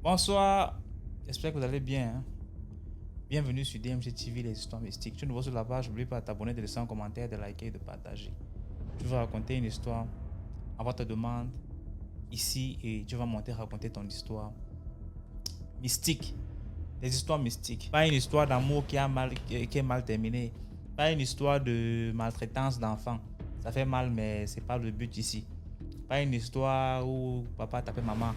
Bonsoir, j'espère que vous allez bien. Hein? Bienvenue sur DMG TV, les histoires mystiques. Tu es nouveau sur la page, n'oublie pas de t'abonner, de laisser un commentaire, de liker et de partager. Tu vas raconter une histoire, avoir ta demande ici et tu vas monter raconter ton histoire mystique. Des histoires mystiques. Pas une histoire d'amour qui est mal terminée. Pas une histoire de maltraitance d'enfants. Ça fait mal, mais c'est pas le but ici. Pas une histoire où papa tapait maman.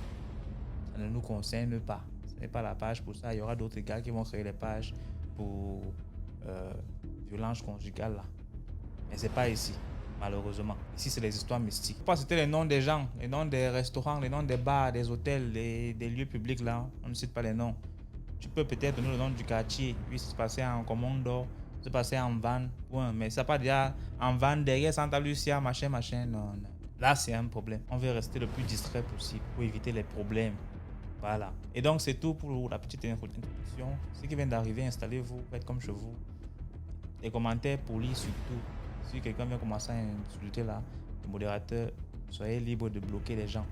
Ça ne nous concerne pas. Ce n'est pas la page pour ça. Il y aura d'autres gars qui vont créer les pages pour violence conjugale là. Mais c'est pas ici, malheureusement. Ici, c'est les histoires mystiques. Pas citer les noms des gens, les noms des restaurants, les noms des bars, des hôtels, des lieux publics là. On ne cite pas les noms. Tu peux peut-être donner le nom du quartier. Oui, c'est passé en Commando, c'est passé en Van. Ouais, mais ça pas déjà en Van derrière Santa Lucia, machin. Non. Là, c'est un problème. On veut rester le plus distrait possible pour éviter les problèmes. Voilà. Et donc, c'est tout pour la petite introduction. Ceux qui viennent d'arriver, installez-vous, faites comme chez vous. Les commentaires polis surtout. Si quelqu'un vient commencer à insulter là, le modérateur, soyez libre de bloquer les gens.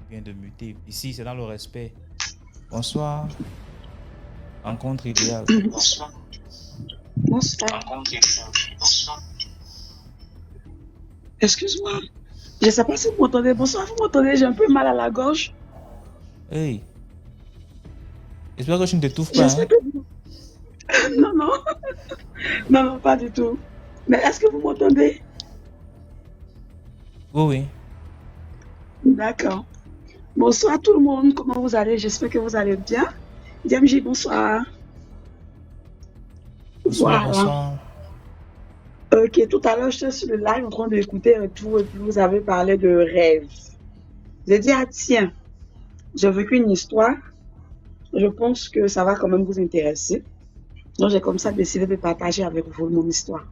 Bien de muter. Ici, c'est dans le respect. Bonsoir. Rencontre idéale. Bonsoir. Excuse-moi. Je ne sais pas si vous m'entendez. Bonsoir, vous m'entendez? J'ai un peu mal à la gorge. Hey. J'espère que tu ne t'étouffes pas. Hein? Que... non, pas du tout. Mais est-ce que vous m'entendez? Oui. D'accord. Bonsoir tout le monde. Comment vous allez? J'espère que vous allez bien. DMJ, bonsoir. Bonsoir. Ok, tout à l'heure, j'étais sur le live en train d'écouter un tout et puis vous avez parlé de rêve. J'ai dit, ah tiens, j'ai vécu une histoire. Je pense que ça va quand même vous intéresser. Donc, j'ai comme ça décidé de partager avec vous mon histoire.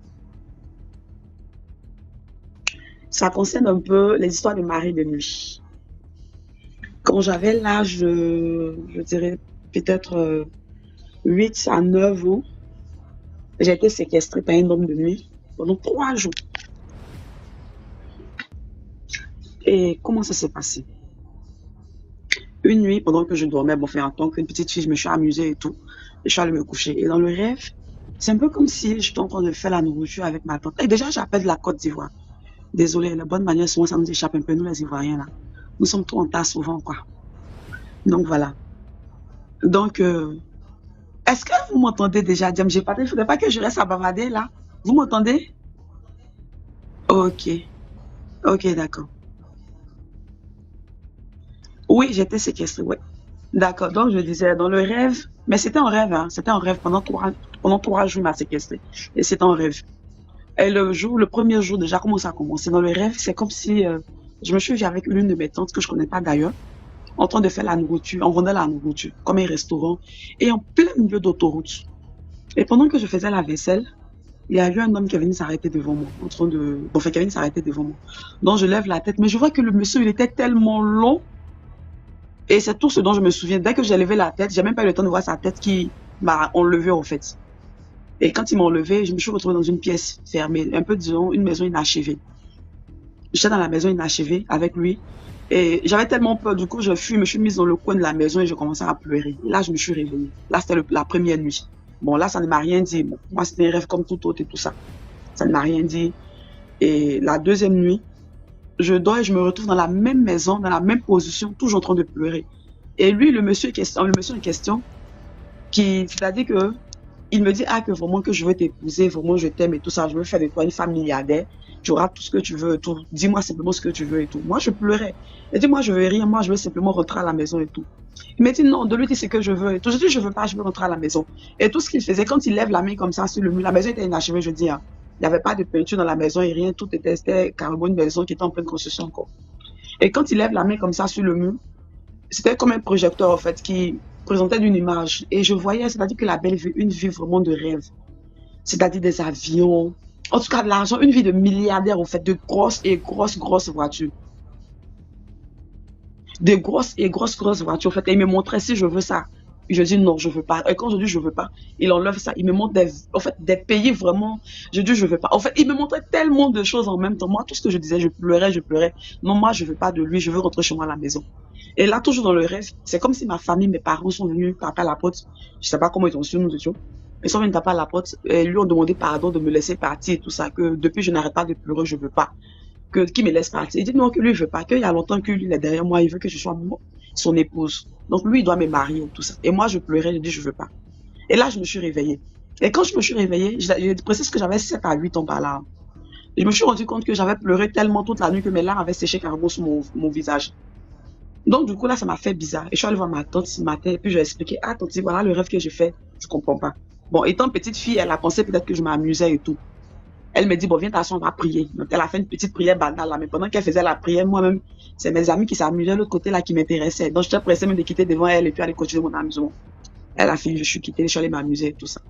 Ça concerne un peu les histoires de mari de nuit. Quand j'avais l'âge de, je dirais, peut-être 8 à 9 ans, j'ai été séquestrée par un homme de nuit pendant 3 jours. Et comment ça s'est passé? Une nuit, pendant que je dormais, bon, en tant qu'une petite fille, je me suis amusée et tout. Et je suis allée me coucher. Et dans le rêve, c'est un peu comme si j'étais en train de faire la nourriture avec ma tante. Et déjà, j'appelle de la Côte d'Ivoire. Désolée, la bonne manière, souvent, ça nous échappe un peu, nous les Ivoiriens, là. Nous sommes trop en tas souvent, quoi. Donc, voilà. Donc, est-ce que vous m'entendez déjà, Diam? Il ne faudrait pas que je reste à bavarder, là. Vous m'entendez? Ok. Ok, d'accord. Oui, j'étais séquestrée, ouais. D'accord, donc je disais dans le rêve, mais c'était un rêve, hein. C'était un rêve pendant 3 jours, il m'a séquestré. Et c'était un rêve. Et le premier jour déjà, comment ça a commencé? Dans le rêve, c'est comme si je me suis vue avec l'une de mes tantes que je connais pas d'ailleurs, en train de faire la nourriture, on vendait la nourriture, comme un restaurant, et en plein milieu d'autoroute. Et pendant que je faisais la vaisselle, il y a eu un homme qui est venu s'arrêter devant moi, qui est venu s'arrêter devant moi. Donc je lève la tête, mais je vois que le monsieur, il était tellement long. Et c'est tout ce dont je me souviens. Dès que j'ai levé la tête, j'ai même pas eu le temps de voir sa tête qui m'a enlevé en fait. Et quand il m'a enlevé, je me suis retrouvée dans une pièce fermée, un peu disons une maison inachevée. J'étais dans la maison inachevée avec lui et j'avais tellement peur, du coup je me suis mise dans le coin de la maison et je commençais à pleurer. Et là je me suis réveillée. Là c'était la première nuit. Bon là ça ne m'a rien dit. Bon, moi c'était un rêve comme tout autre et tout ça. Ça ne m'a rien dit. Et la deuxième nuit, je dors et je me retrouve dans la même maison, dans la même position, toujours en train de pleurer. Et lui, le monsieur en question, c'est-à-dire que il me dit, ah, que vraiment que je veux t'épouser, vraiment je t'aime et tout ça, je veux faire de toi une femme milliardaire, tu auras tout ce que tu veux et tout, dis-moi simplement ce que tu veux et tout. Moi, je pleurais. Il dit, moi, je veux rien, moi, je veux simplement rentrer à la maison et tout. Il me dit, non, de lui dire ce que je veux et tout. Je dis, je veux pas, je veux rentrer à la maison. Et tout ce qu'il faisait, quand il lève la main comme ça sur le mur, la maison était inachevée, je dis, hein. Il n'y avait pas de peinture dans la maison et rien, c'était carrément une maison qui était en pleine construction encore. Et quand il lève la main comme ça sur le mur, c'était comme un projecteur en fait qui présentait une image. Et je voyais, c'est-à-dire que la belle vit une vie vraiment de rêve. C'est-à-dire des avions, en tout cas de l'argent, une vie de milliardaire en fait, de grosses voitures. De grosses voitures en fait. Et il me montrait si je veux ça. Je dis non, je veux pas. Et quand je dis je veux pas, il enlève ça. Il me montre en fait, des pays vraiment. Je dis je veux pas. En fait, il me montrait tellement de choses en même temps. Moi, tout ce que je disais, je pleurais, je pleurais. Non, moi, je veux pas de lui. Je veux rentrer chez moi à la maison. Et là, toujours dans le rêve, c'est comme si ma famille, mes parents sont venus taper à la porte. Je sais pas comment ils ont su, nous étions. Ils sont venus taper à la porte et lui ont demandé pardon de me laisser partir et tout ça. Que depuis, je n'arrête pas de pleurer, je veux pas. Qu'il me laisse partir. Il dit non, que lui, il veut pas. Qu'il y a longtemps que lui, il est derrière moi. Il veut que je sois son épouse. Donc lui, il doit me marier et tout ça. Et moi, je pleurais, je dis je veux pas. Et là, je me suis réveillée. Et quand je me suis réveillée, je précise que j'avais 7 à 8 ans par là. Je me suis rendu compte que j'avais pleuré tellement toute la nuit que mes larmes avaient séché carrément sur mon visage. Donc, du coup, là, ça m'a fait bizarre. Et je suis allée voir ma tante ce matin, et puis je lui ai expliqué, ah, tante, voilà le rêve que j'ai fait. Je comprends pas. Bon, étant petite fille, elle a pensé peut-être que je m'amusais et tout. Elle me dit, bon, viens t'asseoir, on va prier. Donc, elle a fait une petite prière banale là, mais pendant qu'elle faisait la prière, moi-même, c'est mes amis qui s'amusaient de l'autre côté là qui m'intéressaient. Donc, j'étais pressée même de quitter devant elle et puis aller continuer mon amusement. Elle a fini, je suis quittée, je suis allée m'amuser et tout ça.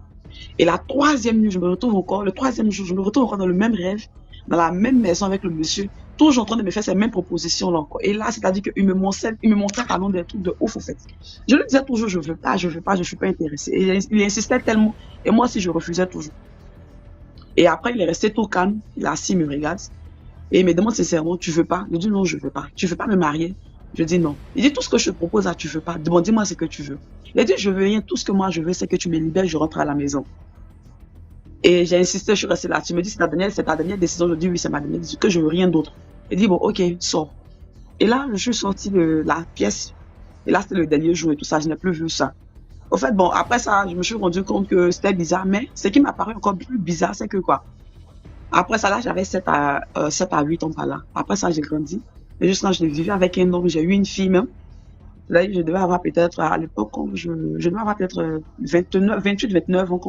Et la troisième nuit, je me retrouve encore, le troisième jour, je me retrouve encore dans le même rêve, dans la même maison avec le monsieur, toujours en train de me faire ces mêmes propositions là encore. Et là, c'est-à-dire qu'il me montrait pardon, des trucs de ouf, en fait. Je lui disais toujours, je veux pas, je suis pas intéressée. Et il insistait tellement. Et moi aussi, je refusais toujours. Et après, il est resté tout calme. Il est assis, il me regarde. Et il me demande sincèrement, tu veux pas? Je dis non, je veux pas. Tu veux pas me marier? Je dis non. Il dit tout ce que je te propose là, tu veux pas. Bon, dis-moi ce que tu veux. Il dit je veux rien. Tout ce que moi je veux, c'est que tu me libères, je rentre à la maison. Et j'ai insisté, je suis restée là. Tu me dis c'est ta dernière décision. Je dis oui, c'est ma dernière décision, que je veux rien d'autre. Il dit bon, ok, sors. Et là, je suis sortie de la pièce. Et là, c'était le dernier jour et tout ça. Je n'ai plus vu ça. Au fait, bon, après ça, je me suis rendu compte que c'était bizarre. Mais ce qui m'a paru encore plus bizarre, c'est que quoi? Après ça, là, j'avais 7 à 8 ans par là. Après ça, j'ai grandi. Et juste quand je vivais avec un homme, j'ai eu une fille même. Là, je devais avoir peut-être, à l'époque, je devais avoir peut-être 29, 28, 29 ans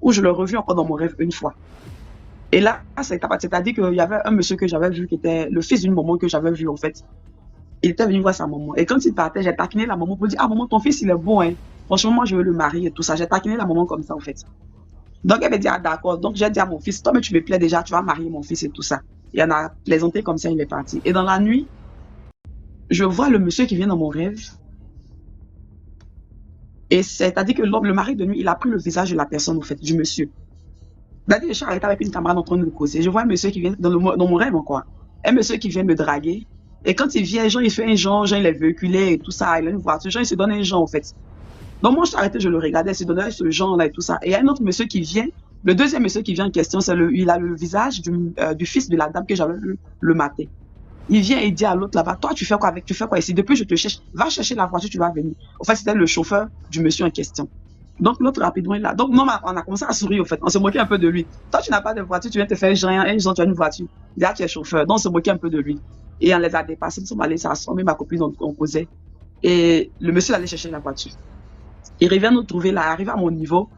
où je l'ai revu encore dans mon rêve une fois. Et là, c'est-à-dire qu'il y avait un monsieur que j'avais vu qui était le fils d'une maman que j'avais vu, en fait. Il était venu voir sa maman. Et quand il partait, j'ai taquiné la maman pour dire, ah, maman, ton fils, il est bon, hein. Franchement, moi, je veux le marier et tout ça. J'ai taquiné la maman comme ça, en fait. Donc, elle m'a dit, ah, d'accord. Donc, j'ai dit à mon fils, toi, mais tu me plais déjà, tu vas marier mon fils et tout ça. Il en a plaisanté comme ça, il est parti. Et dans la nuit, je vois le monsieur qui vient dans mon rêve. Et c'est-à-dire que l'homme, le mari de nuit, il a pris le visage de la personne, en fait, du monsieur. C'est-à-dire que je suis arrêtée avec une camarade en train de me causer. Je vois un monsieur qui vient dans mon rêve, quoi. Un monsieur qui vient me draguer. Et quand il vient, genre, il fait un genre, il est véhiculé et tout ça, il a une voiture, genre, il se donne un genre, en fait. Donc, moi, je suis arrêtée, je le regardais, il se donnait ce genre-là et tout ça. Et il y a un autre monsieur qui vient, le deuxième monsieur qui vient en question, il a le visage du fils de la dame que j'avais vu le matin. Il vient et dit à l'autre là-bas, toi, tu fais quoi ici? Depuis, je te cherche. Va chercher la voiture, tu vas venir. En fait, c'était le chauffeur du monsieur en question. Donc, l'autre, rapidement, il a. Donc, non, on a commencé à sourire, en fait. On se moquait un peu de lui. Toi, tu n'as pas de voiture, tu viens te faire rien, et ils ont, tu as une voiture. Là, tu es chauffeur. Donc, on se moquait un peu de lui. Et on les a dépassés, nous sommes allés s'asseoir, mais ma copine, on causait. Et le monsieur allait chercher la voiture. Il revient nous trouver là, arrivé à mon niveau.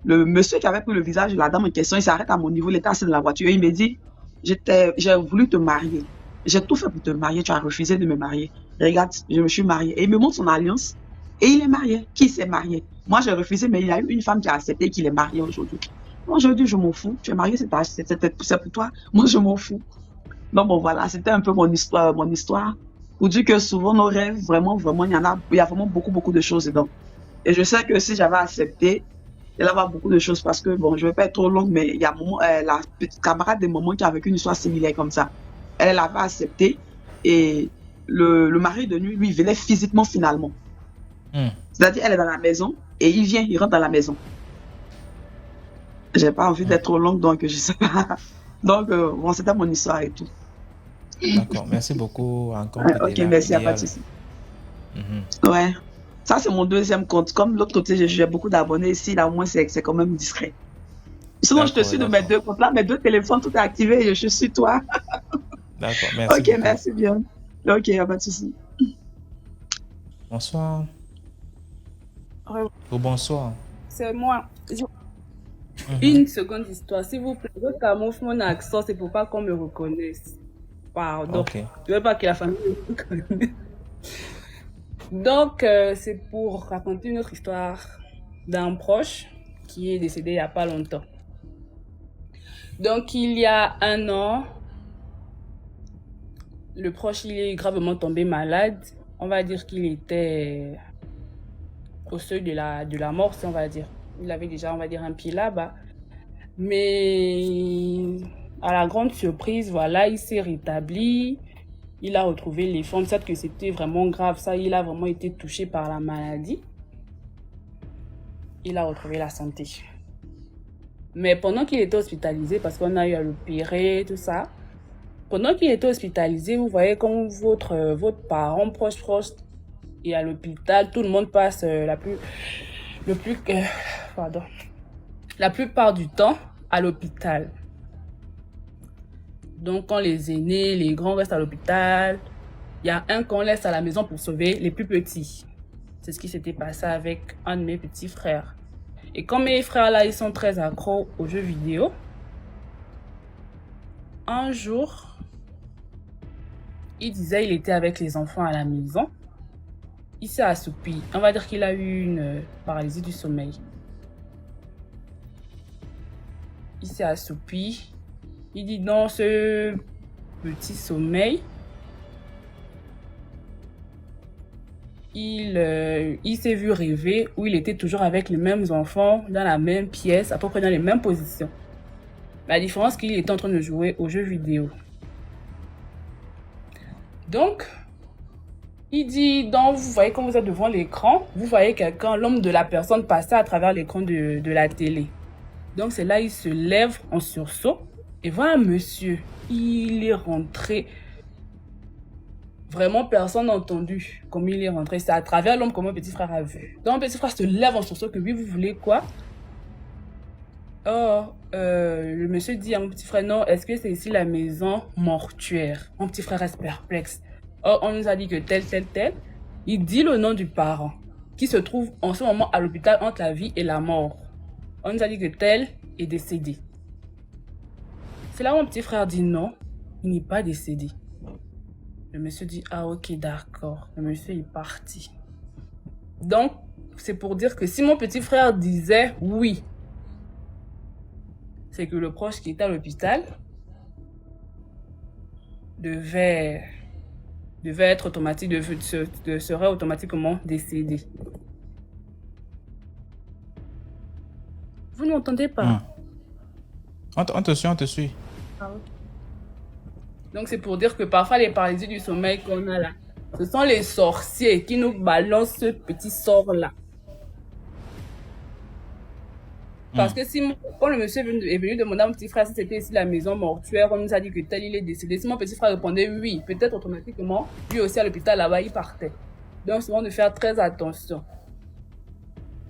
Le monsieur qui avait pris le visage de la dame en question, il s'arrête à mon niveau, il était assis dans la voiture. Et il me dit, j'ai voulu te marier. J'ai tout fait pour te marier, tu as refusé de me marier. Regarde, je me suis mariée. Et il me montre son alliance. Et il est marié. Qui s'est marié? Moi, j'ai refusé, mais il y a eu une femme qui a accepté qu'il est marié aujourd'hui. Moi, aujourd'hui, je m'en fous. Tu es marié, c'est pour toi. Moi, je m'en fous. Donc, bon, voilà, c'était un peu mon histoire, Pour dire que souvent, nos rêves, vraiment, vraiment, il y a vraiment beaucoup, beaucoup de choses dedans. Et je sais que si j'avais accepté, il y avoir beaucoup de choses parce que, bon, je vais pas être trop longue, mais il y a la petite camarade de maman qui a vécu une histoire similaire comme ça. Elle avait accepté et le mari de nuit, lui, il venait physiquement finalement. C'est-à-dire, elle est dans la maison et il rentre dans la maison. J'ai pas envie d'être trop longue, donc je sais pas. Donc, bon, c'était mon histoire et tout. D'accord, merci beaucoup encore. Ok, merci, pas de souci. Ouais. Ça, c'est mon deuxième compte. Comme l'autre côté, j'ai beaucoup d'abonnés ici. Là, au moins, c'est quand même discret. Sinon, je te suis de mes deux comptes. Là, mes deux téléphones, tout est activé et je suis toi. D'accord, merci. Ok, beaucoup. Merci bien. Ok, pas de souci. Bonsoir. Oh, bonsoir. C'est moi. Une seconde histoire, s'il vous plaît. Je camoufle mon accent, c'est pour pas qu'on me reconnaisse. Pardon. Okay. Je veux pas que la famille me reconnaisse. Donc, c'est pour raconter une autre histoire d'un proche qui est décédé il n'y a pas longtemps. Donc, il y a 1 an, le proche, il est gravement tombé malade. On va dire qu'il était au seuil de la mort, si on va dire. Il avait déjà, on va dire, un pied là-bas. Mais à la grande surprise, voilà, il s'est rétabli. Il a retrouvé les formes. Certes que c'était vraiment grave, ça, il a vraiment été touché par la maladie. Il a retrouvé la santé. Mais pendant qu'il était hospitalisé, parce qu'on a eu à l'opérer, tout ça, pendant qu'il était hospitalisé, vous voyez comme votre parent proche est à l'hôpital, tout le monde passe la plupart du temps à l'hôpital. Donc, quand les aînés, les grands restent à l'hôpital, il y a un qu'on laisse à la maison pour sauver les plus petits. C'est ce qui s'était passé avec un de mes petits frères. Et comme mes frères là, ils sont très accros aux jeux vidéo, un jour, il disait il était avec les enfants à la maison. Il s'est assoupi. On va dire qu'il a eu une paralysie du sommeil. Il s'est assoupi. Il dit dans ce petit sommeil, il s'est vu rêver où il était toujours avec les mêmes enfants, dans la même pièce, à peu près dans les mêmes positions. La différence, c'est qu'il était en train de jouer aux jeux vidéo. Donc, il dit, donc, vous voyez quand vous êtes devant l'écran, vous voyez quelqu'un, l'homme de la personne passer à travers l'écran de la télé. Donc, c'est là, il se lève en sursaut et voit un monsieur. Il est rentré. Vraiment, personne n'a entendu comme il est rentré. C'est à travers l'homme que mon petit frère a vu. Donc, mon petit frère se lève en sursaut que oui, vous voulez quoi? Oh, le monsieur dit à mon petit frère, non, est-ce que c'est ici la maison mortuaire? Mon petit frère reste perplexe. Oh, on nous a dit que tel. Il dit le nom du parent qui se trouve en ce moment à l'hôpital entre la vie et la mort. On nous a dit que tel est décédé. C'est là où mon petit frère dit non, il n'est pas décédé. Le monsieur dit, ah ok, d'accord. Le monsieur est parti. Donc, c'est pour dire que si mon petit frère disait oui, c'est que le proche qui était à l'hôpital devait être automatique, serait automatiquement décédé. Vous n'entendez pas? On te suit. Ah, ok. Donc c'est pour dire que parfois les paralysies du sommeil qu'on a là, ce sont les sorciers qui nous balancent ce petit sort-là. Parce que quand le monsieur est venu demander à mon petit frère si c'était ici la maison mortuaire, on nous a dit que tel il est décédé. Si mon petit frère répondait oui, peut-être automatiquement, lui aussi à l'hôpital là-bas, il partait. Donc souvent de faire très attention.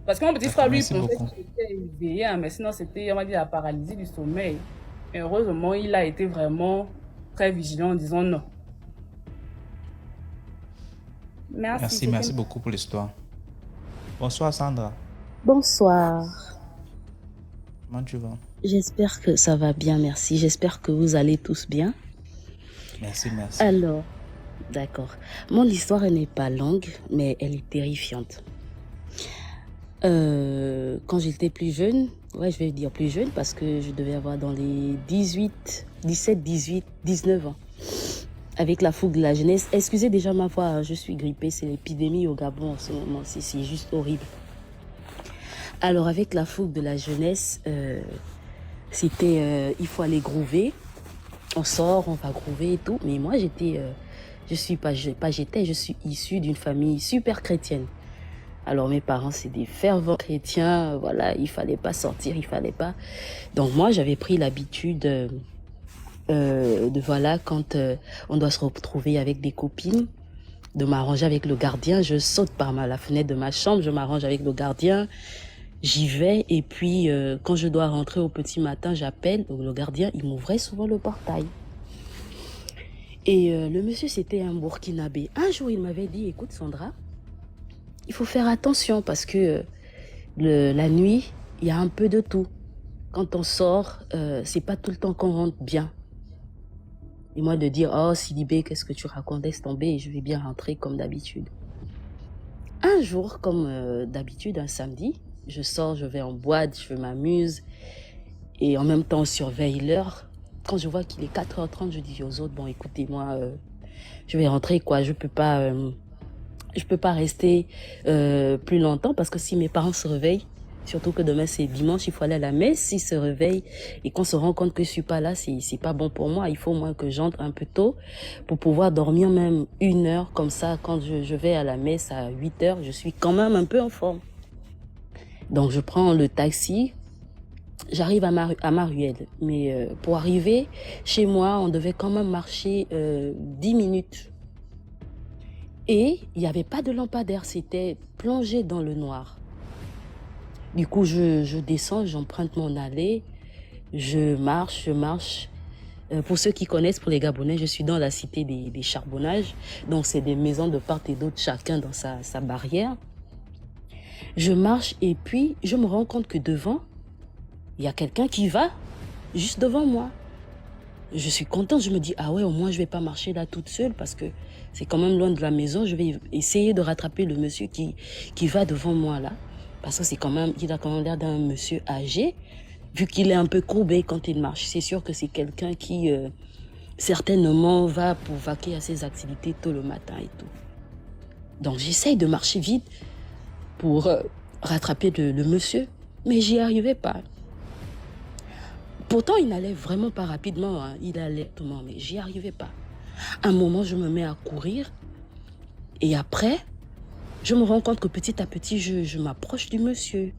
Parce que mon petit frère, lui, pensait qu'il était éveillé, mais sinon c'était, on va dire, la paralysie du sommeil. Et heureusement, il a été vraiment très vigilant en disant non. Merci beaucoup pour l'histoire. Bonsoir Sandra. Bonsoir. Comment tu vas? J'espère que ça va bien, merci. J'espère que vous allez tous bien. Merci. Alors, d'accord. Mon histoire, elle n'est pas longue, mais elle est terrifiante. Quand j'étais plus jeune, je vais dire plus jeune parce que je devais avoir dans les 17, 18, 19 ans. Avec la fougue de la jeunesse. Excusez déjà ma voix, je suis grippée, c'est l'épidémie au Gabon en ce moment, c'est juste horrible. Alors avec la fougue de la jeunesse, c'était il faut aller groover. On sort, on va groover et tout. Mais moi je suis issue d'une famille super chrétienne. Alors mes parents c'est des fervents chrétiens, voilà, il fallait pas sortir, il fallait pas. Donc moi j'avais pris l'habitude de voilà, quand on doit se retrouver avec des copines, de m'arranger avec le gardien. Je saute par la fenêtre de ma chambre, je m'arrange avec le gardien, j'y vais et puis quand je dois rentrer au petit matin, j'appelle le gardien, il m'ouvrait souvent le portail. Et le monsieur c'était un Burkinabé. Un jour il m'avait dit, écoute Sandra, il faut faire attention parce que la nuit, il y a un peu de tout. Quand on sort, c'est pas tout le temps qu'on rentre bien. Et moi de dire, oh Sidibé, qu'est-ce que tu racontes, laisse tomber, je vais bien rentrer comme d'habitude. Un jour, comme d'habitude, un samedi, je sors, je vais en boîte, je m'amuse. Et en même temps, on surveille l'heure. Quand je vois qu'il est 4h30, je dis aux autres, bon écoutez, moi, je vais rentrer quoi, je peux pas Je peux pas rester plus longtemps parce que si mes parents se réveillent, surtout que demain c'est dimanche, il faut aller à la messe, s'ils se réveillent et qu'on se rend compte que je suis pas là, c'est pas bon pour moi. Il faut au moins que j'entre un peu tôt pour pouvoir dormir même 1 heure. Comme ça, quand je vais à la messe à 8 heures, je suis quand même un peu en forme. Donc je prends le taxi, j'arrive à Maruelle. Mais pour arriver chez moi, on devait quand même marcher 10 minutes. Et il n'y avait pas de lampadaire, c'était plongé dans le noir. Du coup, je descends, j'emprunte mon allée, je marche. Pour ceux qui connaissent, pour les Gabonais, je suis dans la cité des charbonnages. Donc, c'est des maisons de part et d'autre, chacun dans sa barrière. Je marche et puis, je me rends compte que devant, il y a quelqu'un qui va juste devant moi. Je suis contente, je me dis, ah ouais, au moins je vais pas marcher là toute seule parce que c'est quand même loin de la maison. Je vais essayer de rattraper le monsieur qui va devant moi là. Parce que il a quand même l'air d'un monsieur âgé, vu qu'il est un peu courbé quand il marche. C'est sûr que c'est quelqu'un qui, certainement, va pour vaquer à ses activités tôt le matin et tout. Donc j'essaye de marcher vite pour rattraper le monsieur, mais j'y arrivais pas. Pourtant, il n'allait vraiment pas rapidement, hein. Il allait lentement, mais j'y arrivais pas. À un moment, je me mets à courir et après, je me rends compte que petit à petit, je m'approche du monsieur.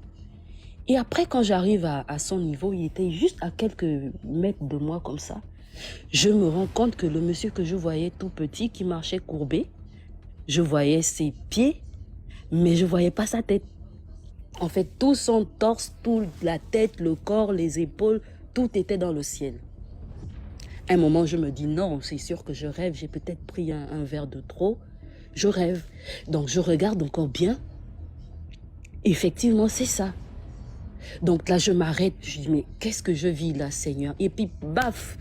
Et après, quand j'arrive à son niveau, il était juste à quelques mètres de moi comme ça. Je me rends compte que le monsieur que je voyais tout petit, qui marchait courbé, je voyais ses pieds, mais je voyais pas sa tête. En fait, tout son torse, toute la tête, le corps, les épaules, tout était dans le ciel. À un moment, je me dis non, c'est sûr que je rêve, j'ai peut-être pris un verre de trop. Je rêve. Donc, je regarde encore bien. Effectivement, c'est ça. Donc là, je m'arrête. Je dis, mais qu'est-ce que je vis là, Seigneur? Et puis, baf,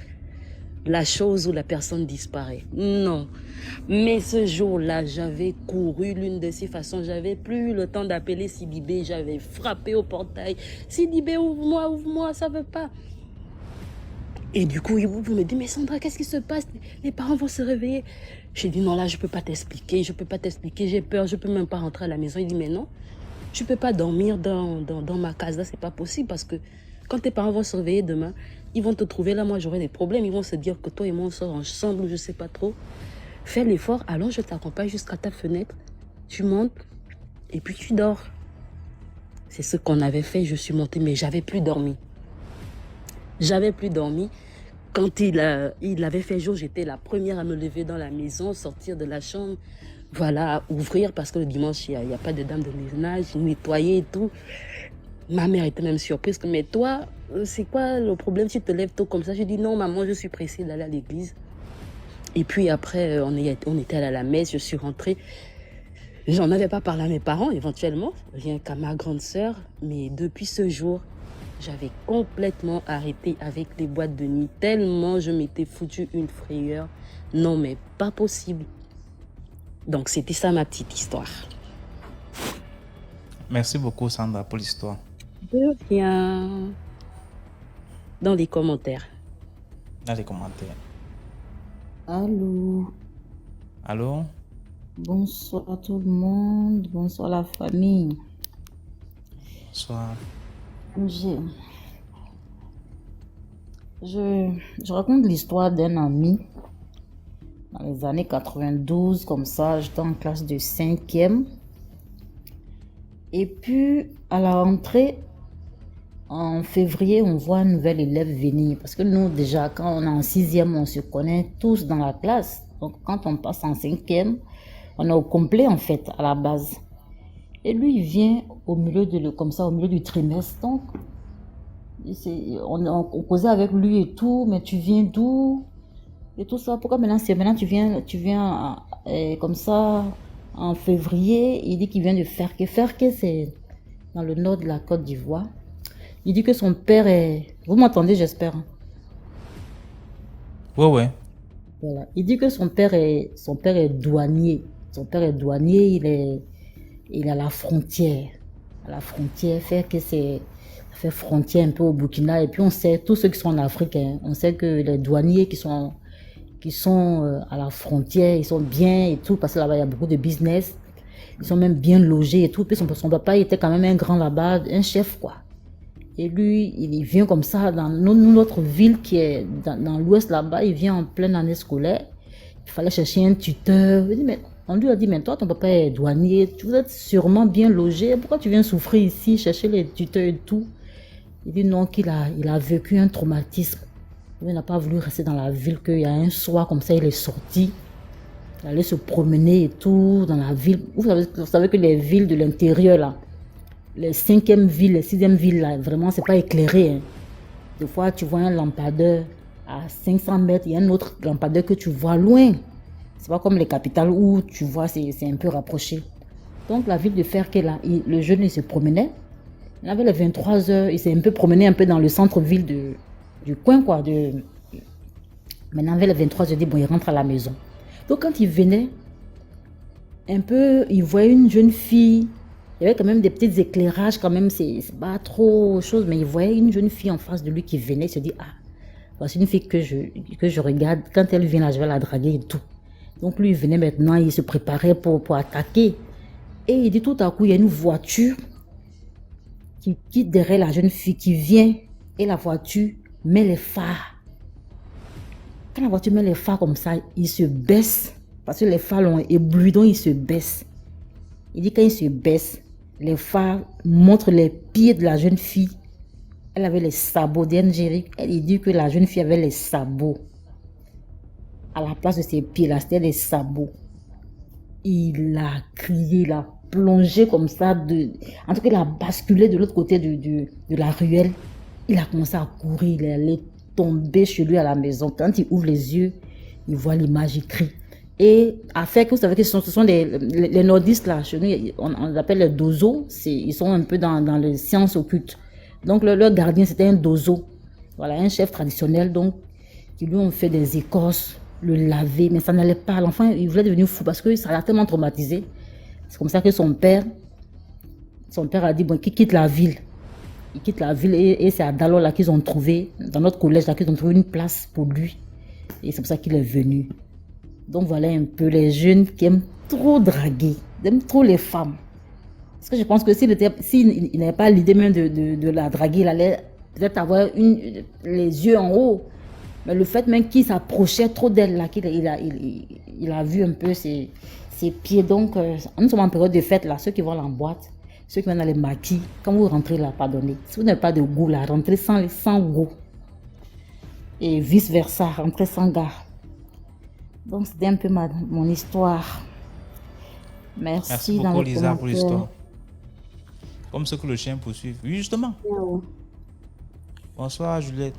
la chose où la personne disparaît. Non. Mais ce jour-là, j'avais couru l'une de ces façons. J'avais plus eu le temps d'appeler Sidibé. J'avais frappé au portail. Sidibé, ouvre-moi, ça veut pas. Et du coup, il me dit, mais Sandra, qu'est-ce qui se passe? Les parents vont se réveiller. J'ai dit, non, là, je peux pas t'expliquer, j'ai peur, je peux même pas rentrer à la maison. Il dit, mais non, tu peux pas dormir dans ma case, là, c'est pas possible parce que quand tes parents vont se réveiller demain, ils vont te trouver là, moi, j'aurai des problèmes, ils vont se dire que toi et moi, on sort ensemble, je sais pas trop. Fais l'effort, allons, je t'accompagne jusqu'à ta fenêtre, tu montes et puis tu dors. C'est ce qu'on avait fait, je suis montée, mais j'avais plus dormi. Quand il avait fait jour, j'étais la première à me lever dans la maison, sortir de la chambre, voilà, ouvrir parce que le dimanche, il n'y a pas de dame de ménage, nettoyer et tout. Ma mère était même surprise que, mais toi, c'est quoi le problème si tu te lèves tôt comme ça? J'ai dit non, maman, je suis pressée d'aller à l'église. Et puis après, on était allé à la messe, je suis rentrée. J'en avais pas parlé à mes parents, éventuellement, rien qu'à ma grande sœur, mais depuis ce jour, j'avais complètement arrêté avec les boîtes de nuit, tellement je m'étais foutu une frayeur. Non, mais pas possible. Donc, c'était ça ma petite histoire. Merci beaucoup, Sandra, pour l'histoire. De rien. Dans les commentaires. Dans les commentaires. Allô, Allô? bonsoir à tout le monde, bonsoir la famille. Bonsoir. Je, je raconte l'histoire d'un ami dans les années 92, comme ça, j'étais en classe de 5e. Et puis, à la rentrée, en février, on voit un nouvel élève venir. Parce que nous, déjà, quand on est en 6e, on se connaît tous dans la classe. Donc, quand on passe en 5e, on est au complet, en fait, à la base. Et lui, il vient au milieu au milieu du trimestre. Donc, on causait avec lui et tout, mais tu viens d'où? Et tout ça. Pourquoi maintenant tu viens comme ça en février? Il dit qu'il vient de Ferké. Ferké, c'est dans le nord de la Côte d'Ivoire. Il dit que son père est... Vous m'entendez, j'espère? Ouais. Voilà. Il dit que son père est douanier. Son père est douanier, il est à la frontière. À la frontière, Ferké, ça fait frontière un peu au Burkina. Et puis on sait, tous ceux qui sont en Afrique, hein, on sait que les douaniers qui sont à la frontière, ils sont bien et tout, parce que là-bas, il y a beaucoup de business. Ils sont même bien logés et tout. Puis son papa était quand même un grand là-bas, un chef, quoi. Et lui, il vient comme ça dans notre ville qui est dans l'ouest là-bas. Il vient en pleine année scolaire. Il fallait chercher un tuteur. On lui a dit, mais toi, ton papa est douanier. Tu vas être sûrement bien logé. Pourquoi tu viens souffrir ici, chercher les tuteurs et tout? Il dit non, qu'il a vécu un traumatisme. Il n'a pas voulu rester dans la ville, qu'il y a un soir comme ça, il est sorti. Il allait se promener et tout dans la ville. Vous savez que les villes de l'intérieur, là, les 5e villes, les 6e villes, là, vraiment, c'est pas éclairé. Hein. Des fois, tu vois un lampadaire à 500 mètres, il y a un autre lampadaire que tu vois loin. C'est pas comme les capitales où tu vois, c'est un peu rapproché. Donc, la ville de Ferke, là, le jeune, il se promenait. Il avait les 23 heures, il s'est un peu promené un peu dans le centre-ville du coin, quoi. Maintenant, avec les 23 heures, il dit, bon, il rentre à la maison. Donc, quand il venait, un peu, il voyait une jeune fille. Il y avait quand même des petits éclairages, quand même, c'est pas trop chose, mais il voyait une jeune fille en face de lui qui venait. Il se dit, ah, voici une fille que je regarde. Quand elle vient là, je vais la draguer et tout. Donc, lui, il venait maintenant, il se préparait pour attaquer. Et il dit, tout à coup, il y a une voiture qui quitte derrière la jeune fille, qui vient, et la voiture met les phares. Quand la voiture met les phares comme ça, il se baisse, parce que les phares l'ont ébloui, donc il se baisse. Il dit quand il se baisse, les phares montrent les pieds de la jeune fille. Elle avait les sabots d'Angélique. Il dit que la jeune fille avait les sabots. À la place de ses pieds, là, c'était des sabots. Il a crié, il a plongé comme ça. En tout cas, il a basculé de l'autre côté de la ruelle. Il a commencé à courir. Il est allé tomber chez lui à la maison. Quand il ouvre les yeux, il voit l'image, il crie. Et à faire que vous savez que ce sont les nordistes là, chez nous, on les appelle les dozos. Ils sont un peu dans les sciences occultes. Donc leur gardien, c'était un dozo. Voilà, un chef traditionnel. Donc, qui lui ont fait des écorces, le laver, mais ça n'allait pas. L'enfant, il voulait devenir fou parce que ça l'a tellement traumatisé. C'est comme ça que son père a dit, bon, qu'il quitte la ville. Il quitte la ville et c'est à Dalo là qu'ils ont trouvé, dans notre collège là, qu'ils ont trouvé une place pour lui. Et c'est pour ça qu'il est venu. Donc voilà un peu les jeunes qui aiment trop draguer, ils aiment trop les femmes. Parce que je pense que s'il n'avait pas l'idée même de la draguer, il allait peut-être avoir les yeux en haut. Mais le fait même qu'il s'approchait trop d'elle, là, il a vu un peu ses pieds. Donc, nous sommes en période de fête, là, ceux qui vont en boîte, ceux qui vont dans les maquis, quand vous rentrez là, pardonnez. Si vous n'avez pas de goût, là, rentrez sans goût. Et vice-versa, rentrez sans gars. Donc, c'était un peu mon histoire. Merci dans beaucoup, les Lisa, pour commentaires. l'histoire. Comme ce que le chien poursuit. Oui, justement. Bonsoir, Juliette.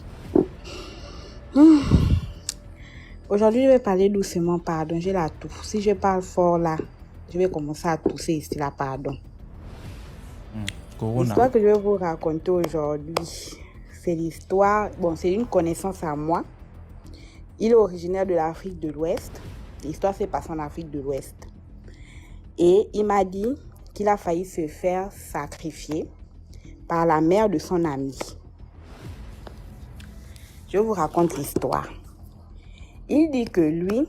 Aujourd'hui, je vais parler doucement, pardon, j'ai la toux. Si je parle fort là, je vais commencer à tousser ici là, pardon. Corona. L'histoire que je vais vous raconter aujourd'hui, c'est l'histoire, bon, c'est une connaissance à moi. Il est originaire de l'Afrique de l'Ouest. L'histoire s'est passée en Afrique de l'Ouest. Et il m'a dit qu'il a failli se faire sacrifier par la mère de son ami. Je vous raconte l'histoire. Il dit que lui,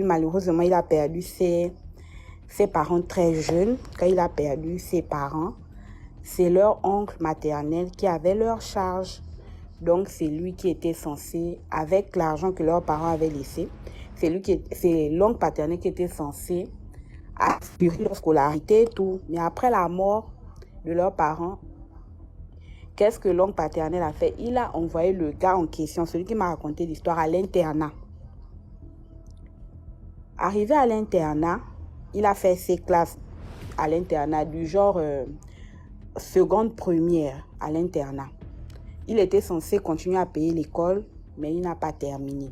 malheureusement, il a perdu ses parents très jeunes. Quand il a perdu ses parents, c'est leur oncle maternel qui avait leur charge. Donc, c'est lui qui était censé, avec l'argent que leurs parents avaient laissé, c'est l'oncle paternel qui était censé assurer leur scolarité et tout. Mais après la mort de leurs parents, qu'est-ce que l'oncle paternel a fait? Il a envoyé le gars en question, celui qui m'a raconté l'histoire, à l'internat. Arrivé à l'internat, il a fait ses classes à l'internat du genre seconde première à l'internat. Il était censé continuer à payer l'école, mais il n'a pas terminé.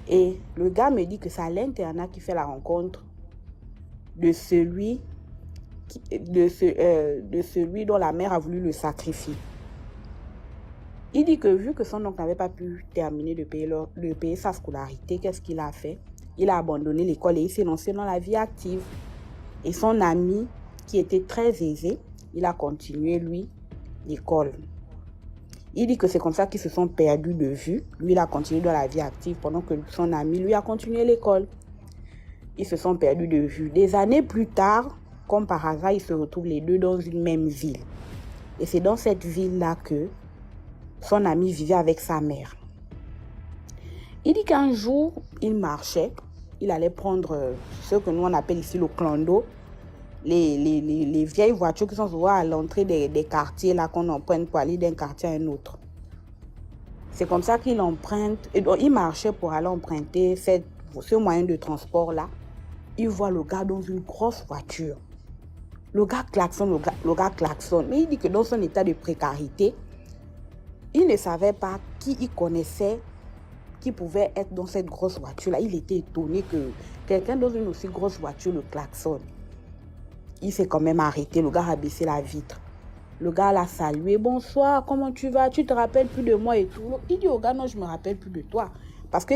Et le gars me dit que c'est à l'internat qu'il fait la rencontre de celui dont la mère a voulu le sacrifier. Il dit que vu que son oncle n'avait pas pu terminer de payer sa scolarité, qu'est-ce qu'il a fait? Il a abandonné l'école et il s'est lancé dans la vie active. Et son ami, qui était très aisé, il a continué, lui, l'école. Il dit que c'est comme ça qu'ils se sont perdus de vue. Lui, il a continué dans la vie active pendant que son ami, lui, a continué l'école. Ils se sont perdus de vue. Des années plus tard, comme par hasard, ils se retrouvent les deux dans une même ville. Et c'est dans cette ville-là que son ami vivait avec sa mère. Il dit qu'un jour, il marchait. Il allait prendre ce que nous on appelle ici le clando. Les vieilles voitures qui sont souvent à l'entrée des quartiers là qu'on emprunte pour aller d'un quartier à un autre. C'est comme ça qu'il emprunte. Et donc, il marchait pour aller emprunter ce moyen de transport-là. Il voit le gars dans une grosse voiture. Le gars klaxonne, le gars klaxonne. Mais il dit que dans son état de précarité, il ne savait pas qui il connaissait, qui pouvait être dans cette grosse voiture-là. Il était étonné que quelqu'un dans une aussi grosse voiture le klaxonne. Il s'est quand même arrêté. Le gars a baissé la vitre. Le gars l'a salué. Bonsoir, comment tu vas? Tu te rappelles plus de moi et tout? Il dit au gars, non, je me rappelle plus de toi. Parce que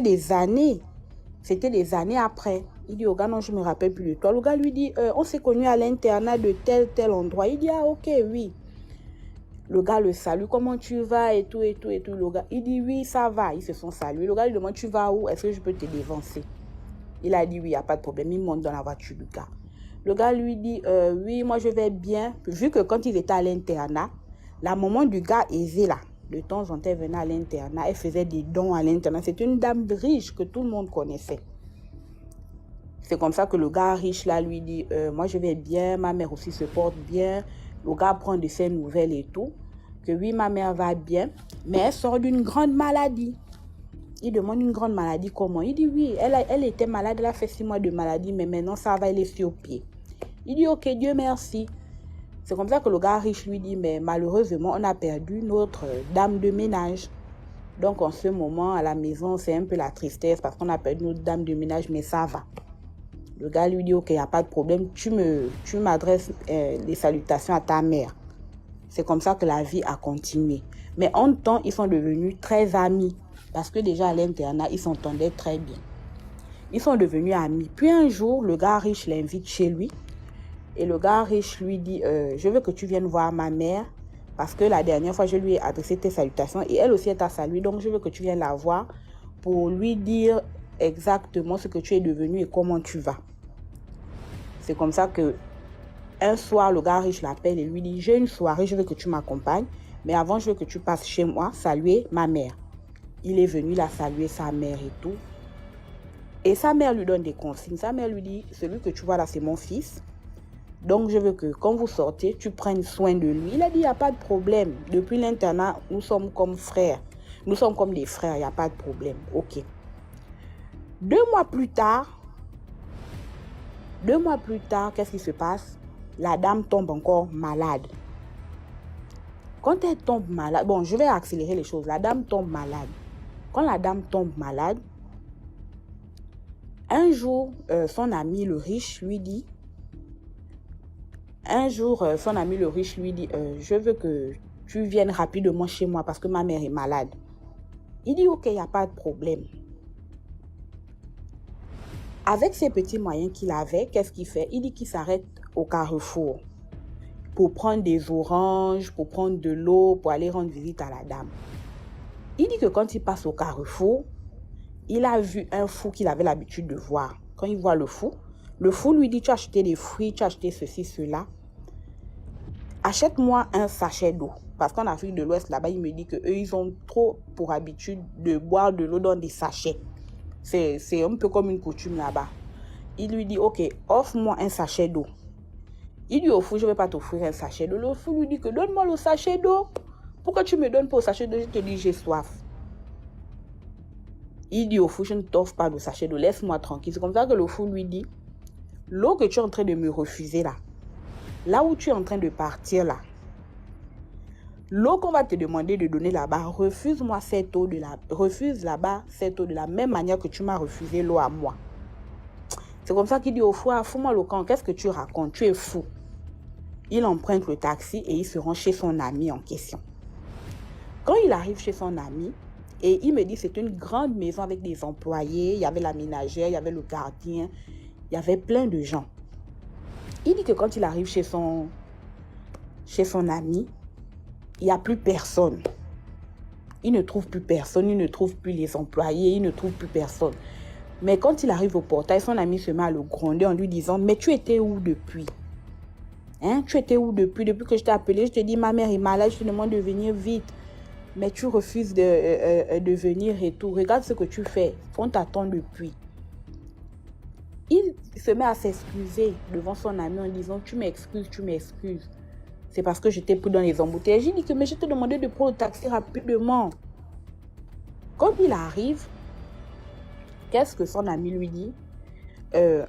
c'était des années après. Il dit au gars, non, je me rappelle plus de toi. Le gars lui dit, on s'est connus à l'internat de tel endroit. Il dit, ah, ok, oui. Le gars le salue, comment tu vas et tout. Le gars, il dit, oui, ça va. Ils se sont salués. Le gars lui demande, tu vas où? Est-ce que je peux te dévancer? Il a dit, oui, il n'y a pas de problème. Il monte dans la voiture du gars. Le gars lui dit, oui, moi je vais bien. Vu que quand ils étaient à l'internat, la maman du gars aisée là, de temps en temps, elle venait à l'internat, elle faisait des dons à l'internat. C'est une dame riche que tout le monde connaissait. C'est comme ça que le gars riche là lui dit, moi je vais bien, ma mère aussi se porte bien. Le gars prend de ses nouvelles et tout. Que oui, ma mère va bien, mais elle sort d'une grande maladie. Il demande une grande maladie, comment? Il dit oui, elle était malade, elle a fait 6 mois de maladie, mais maintenant ça va, elle est sur pied. Il dit ok, Dieu merci. C'est comme ça que le gars riche lui dit, mais malheureusement, on a perdu notre dame de ménage. Donc en ce moment, à la maison, c'est un peu la tristesse parce qu'on a perdu notre dame de ménage, mais ça va. Le gars lui dit ok, il n'y a pas de problème, tu m'adresses les salutations à ta mère. C'est comme ça que la vie a continué. Mais en temps, ils sont devenus très amis. Parce que déjà à l'internat, ils s'entendaient très bien. Ils sont devenus amis. Puis un jour, le gars riche l'invite chez lui. Et le gars riche lui dit, je veux que tu viennes voir ma mère. Parce que la dernière fois, je lui ai adressé tes salutations. Et elle aussi, elle t'a salué. Donc, je veux que tu viennes la voir pour lui dire exactement ce que tu es devenu et comment tu vas. C'est comme ça que un soir, le gars riche l'appelle et lui dit, j'ai une soirée, je veux que tu m'accompagnes. Mais avant, je veux que tu passes chez moi, saluer ma mère. Il est venu la saluer, sa mère et tout. Et sa mère lui donne des consignes. Sa mère lui dit, celui que tu vois là, c'est mon fils. Donc, je veux que quand vous sortez, tu prennes soin de lui. Il a dit, il n'y a pas de problème. Depuis l'internat, nous sommes comme frères. Nous sommes comme des frères, il n'y a pas de problème. Ok. 2 mois plus tard, qu'est-ce qui se passe? La dame tombe encore malade. Quand elle tombe malade, bon, je vais accélérer les choses. La dame tombe malade. Quand la dame tombe malade, un jour, son ami le riche lui dit, je veux que tu viennes rapidement chez moi parce que ma mère est malade. Il dit, ok, il n'y a pas de problème. Avec ces petits moyens qu'il avait, qu'est-ce qu'il fait? Il dit qu'il s'arrête au carrefour pour prendre des oranges, pour prendre de l'eau, pour aller rendre visite à la dame. Il dit que quand il passe au carrefour, il a vu un fou qu'il avait l'habitude de voir. Quand il voit le fou lui dit, tu as acheté des fruits, tu as acheté ceci, cela. Achète-moi un sachet d'eau. Parce qu'en Afrique de l'Ouest, là-bas, il me dit qu'eux, ils ont trop pour habitude de boire de l'eau dans des sachets. C'est un peu comme une coutume là-bas. Il lui dit, ok, offre-moi un sachet d'eau. Il dit au fou, je ne vais pas t'offrir un sachet d'eau. Le fou lui dit que donne-moi le sachet d'eau. Pourquoi tu me donnes pas le sachet d'eau? Je te dis, j'ai soif. Il dit au fou, je ne t'offre pas le sachet d'eau, laisse-moi tranquille. C'est comme ça que le fou lui dit, l'eau que tu es en train de me refuser là où tu es en train de partir là, l'eau qu'on va te demander de donner là-bas, refuse-moi cette eau refuse là-bas cette eau de la même manière que tu m'as refusé l'eau à moi. C'est comme ça qu'il dit au fou, fous-moi le camp, qu'est-ce que tu racontes? Tu es fou. Il emprunte le taxi et il se rend chez son ami en question. Quand il arrive chez son ami, et il me dit c'est une grande maison avec des employés, il y avait la ménagère, il y avait le gardien, il y avait plein de gens. Il dit que quand il arrive chez son ami, il n'y a plus personne. Il ne trouve plus personne, il ne trouve plus les employés, il ne trouve plus personne. Mais quand il arrive au portail, son ami se met à le gronder en lui disant « Mais tu étais où depuis ? Hein? Tu étais où depuis que je t'ai appelé, je te dis ma mère est malade, je te demande de venir vite. Mais tu refuses de venir et tout. Regarde ce que tu fais. On t'attend depuis. » Il se met à s'excuser devant son ami en disant « Tu m'excuses, tu m'excuses. C'est parce que j'étais pris dans les embouteillages. » Il dit que « Mais je t'ai demandé de prendre le taxi rapidement. » Quand il arrive, qu'est-ce que son ami lui dit?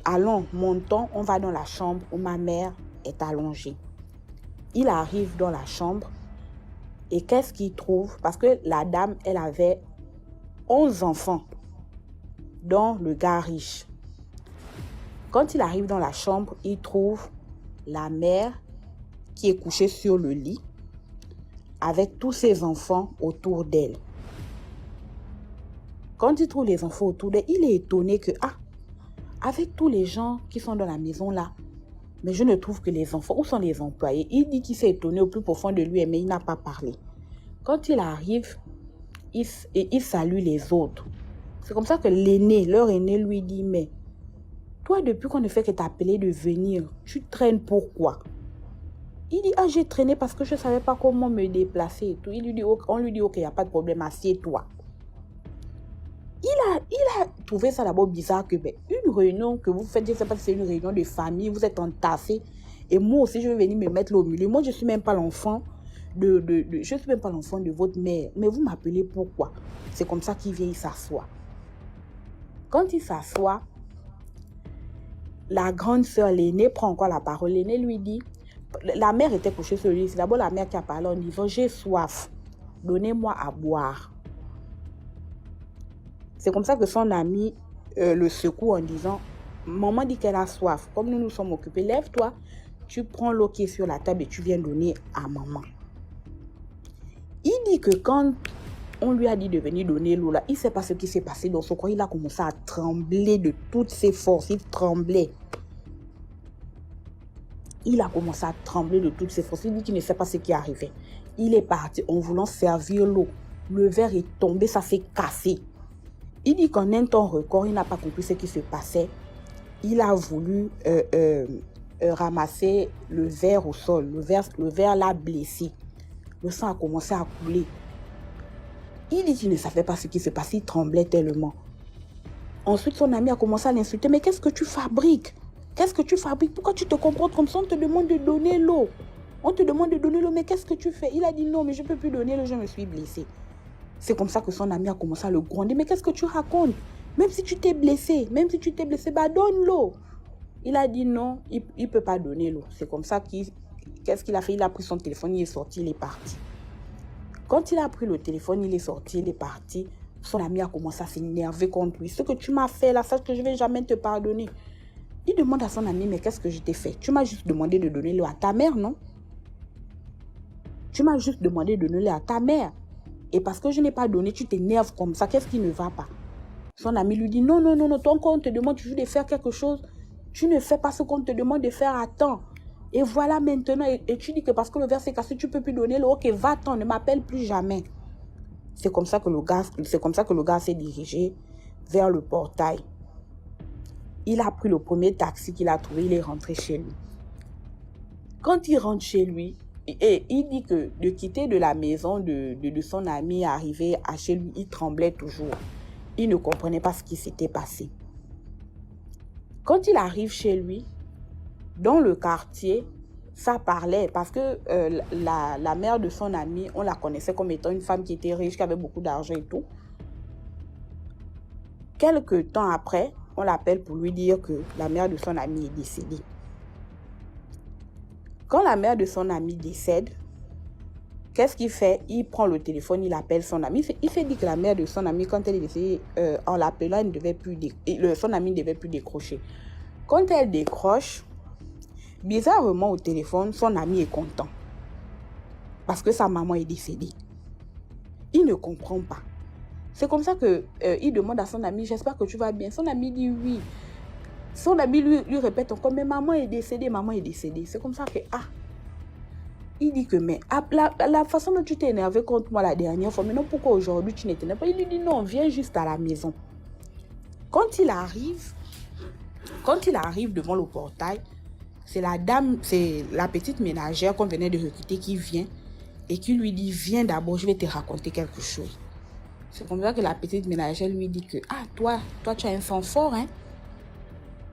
Allons, montons, on va dans la chambre où ma mère est allongée. Il arrive dans la chambre et qu'est-ce qu'il trouve? Parce que la dame, elle avait 11 enfants, dont le gars riche. Quand il arrive dans la chambre, il trouve la mère qui est couchée sur le lit avec tous ses enfants autour d'elle. Quand il trouve les enfants autour d'elle, il est étonné que, avec tous les gens qui sont dans la maison là, mais je ne trouve que les enfants. Où sont les employés? Il dit qu'il s'est étonné au plus profond de lui, mais il n'a pas parlé. Quand il arrive, il salue les autres. C'est comme ça que l'aîné, leur aîné lui dit, mais toi, depuis qu'on ne fait que t'appeler de venir, tu traînes pourquoi? Il dit, j'ai traîné parce que je ne savais pas comment me déplacer et tout. On lui dit, ok, il n'y a pas de problème, assieds-toi. Il a trouvé ça d'abord bizarre que une réunion que vous faites, je ne sais pas si c'est une réunion de famille, vous êtes entassés et moi aussi je vais venir me mettre là au milieu. Moi je ne suis même pas l'enfant je suis même pas l'enfant de votre mère, mais vous m'appelez pourquoi? C'est comme ça qu'il vient, il s'assoit. Quand il s'assoit, la grande sœur, l'aînée, prend encore la parole. L'aînée lui dit, la mère était couchée sur le lit, c'est d'abord la mère qui a parlé en disant, j'ai soif, donnez-moi à boire. C'est comme ça que son ami le secoue en disant, maman dit qu'elle a soif. Comme nous nous sommes occupés, lève-toi, tu prends l'eau qui est sur la table et tu viens donner à maman. Il dit que quand on lui a dit de venir donner l'eau là, il ne sait pas ce qui s'est passé dans son corps. Il a commencé à trembler de toutes ses forces. Il tremblait. Il a commencé à trembler de toutes ses forces. Il dit qu'il ne sait pas ce qui est arrivé. Il est parti en voulant servir l'eau. Le verre est tombé, ça s'est cassé. Il dit qu'en un temps record, il n'a pas compris ce qui se passait. Il a voulu ramasser le verre au sol. Le verre l'a blessé. Le sang a commencé à couler. Il dit qu'il ne savait pas ce qui se passait. Il tremblait tellement. Ensuite, son ami a commencé à l'insulter. Mais qu'est-ce que tu fabriques? Qu'est-ce que tu fabriques? Pourquoi tu te comportes comme ça? On te demande de donner l'eau. On te demande de donner l'eau, mais qu'est-ce que tu fais? Il a dit non, mais je ne peux plus donner l'eau, je me suis blessé. C'est comme ça que son ami a commencé à le gronder. Mais qu'est-ce que tu racontes? Même si tu t'es blessé, donne l'eau. Il a dit non, il ne peut pas donner l'eau. C'est comme ça qu'est-ce qu'il a fait? Il a pris son téléphone, il est sorti, il est parti. Quand il a pris le téléphone, il est sorti, il est parti. Son ami a commencé à s'énerver contre lui. Ce que tu m'as fait là, sache que je ne vais jamais te pardonner. Il demande à son ami, mais qu'est-ce que je t'ai fait? Tu m'as juste demandé de donner l'eau à ta mère, non? Tu m'as juste demandé de donner l'eau à ta mère. Et parce que je n'ai pas donné, tu t'énerves comme ça. Qu'est-ce qui ne va pas? Son ami lui dit, non. Toi, quand on te demande toujours de faire quelque chose, tu ne fais pas ce qu'on te demande de faire à temps. Et voilà maintenant. Et tu dis que parce que le verre s'est cassé, tu ne peux plus donner l'eau. Ok, va-t'en, ne m'appelle plus jamais. C'est comme ça que le gars s'est dirigé vers le portail. Il a pris le premier taxi qu'il a trouvé. Il est rentré chez lui. Quand il rentre chez lui, et il dit que de quitter de la maison de son ami, arriver à chez lui, il tremblait toujours. Il ne comprenait pas ce qui s'était passé. Quand il arrive chez lui, dans le quartier, ça parlait parce que la mère de son ami, on la connaissait comme étant une femme qui était riche, qui avait beaucoup d'argent et tout. Quelques temps après, on l'appelle pour lui dire que la mère de son ami est décédée. Quand la mère de son ami décède, qu'est-ce qu'il fait? Il prend le téléphone, il appelle son ami. Il s'est dit que la mère de son ami, quand elle est décédée, en l'appelant, son ami ne devait plus décrocher. Quand elle décroche, bizarrement au téléphone, son ami est content. Parce que sa maman est décédée. Il ne comprend pas. C'est comme ça qu'il demande à son ami, j'espère que tu vas bien. Son ami dit oui. Son ami lui répète encore, mais maman est décédée. C'est comme ça que, il dit que, mais la façon dont tu t'es énervé contre moi la dernière fois, maintenant pourquoi aujourd'hui tu n'étais pas? Il lui dit non, viens juste à la maison. Quand il arrive devant le portail, c'est la petite ménagère qu'on venait de recruter qui vient et qui lui dit, viens d'abord, je vais te raconter quelque chose. C'est comme ça que la petite ménagère lui dit que, toi tu as un sang fort, hein?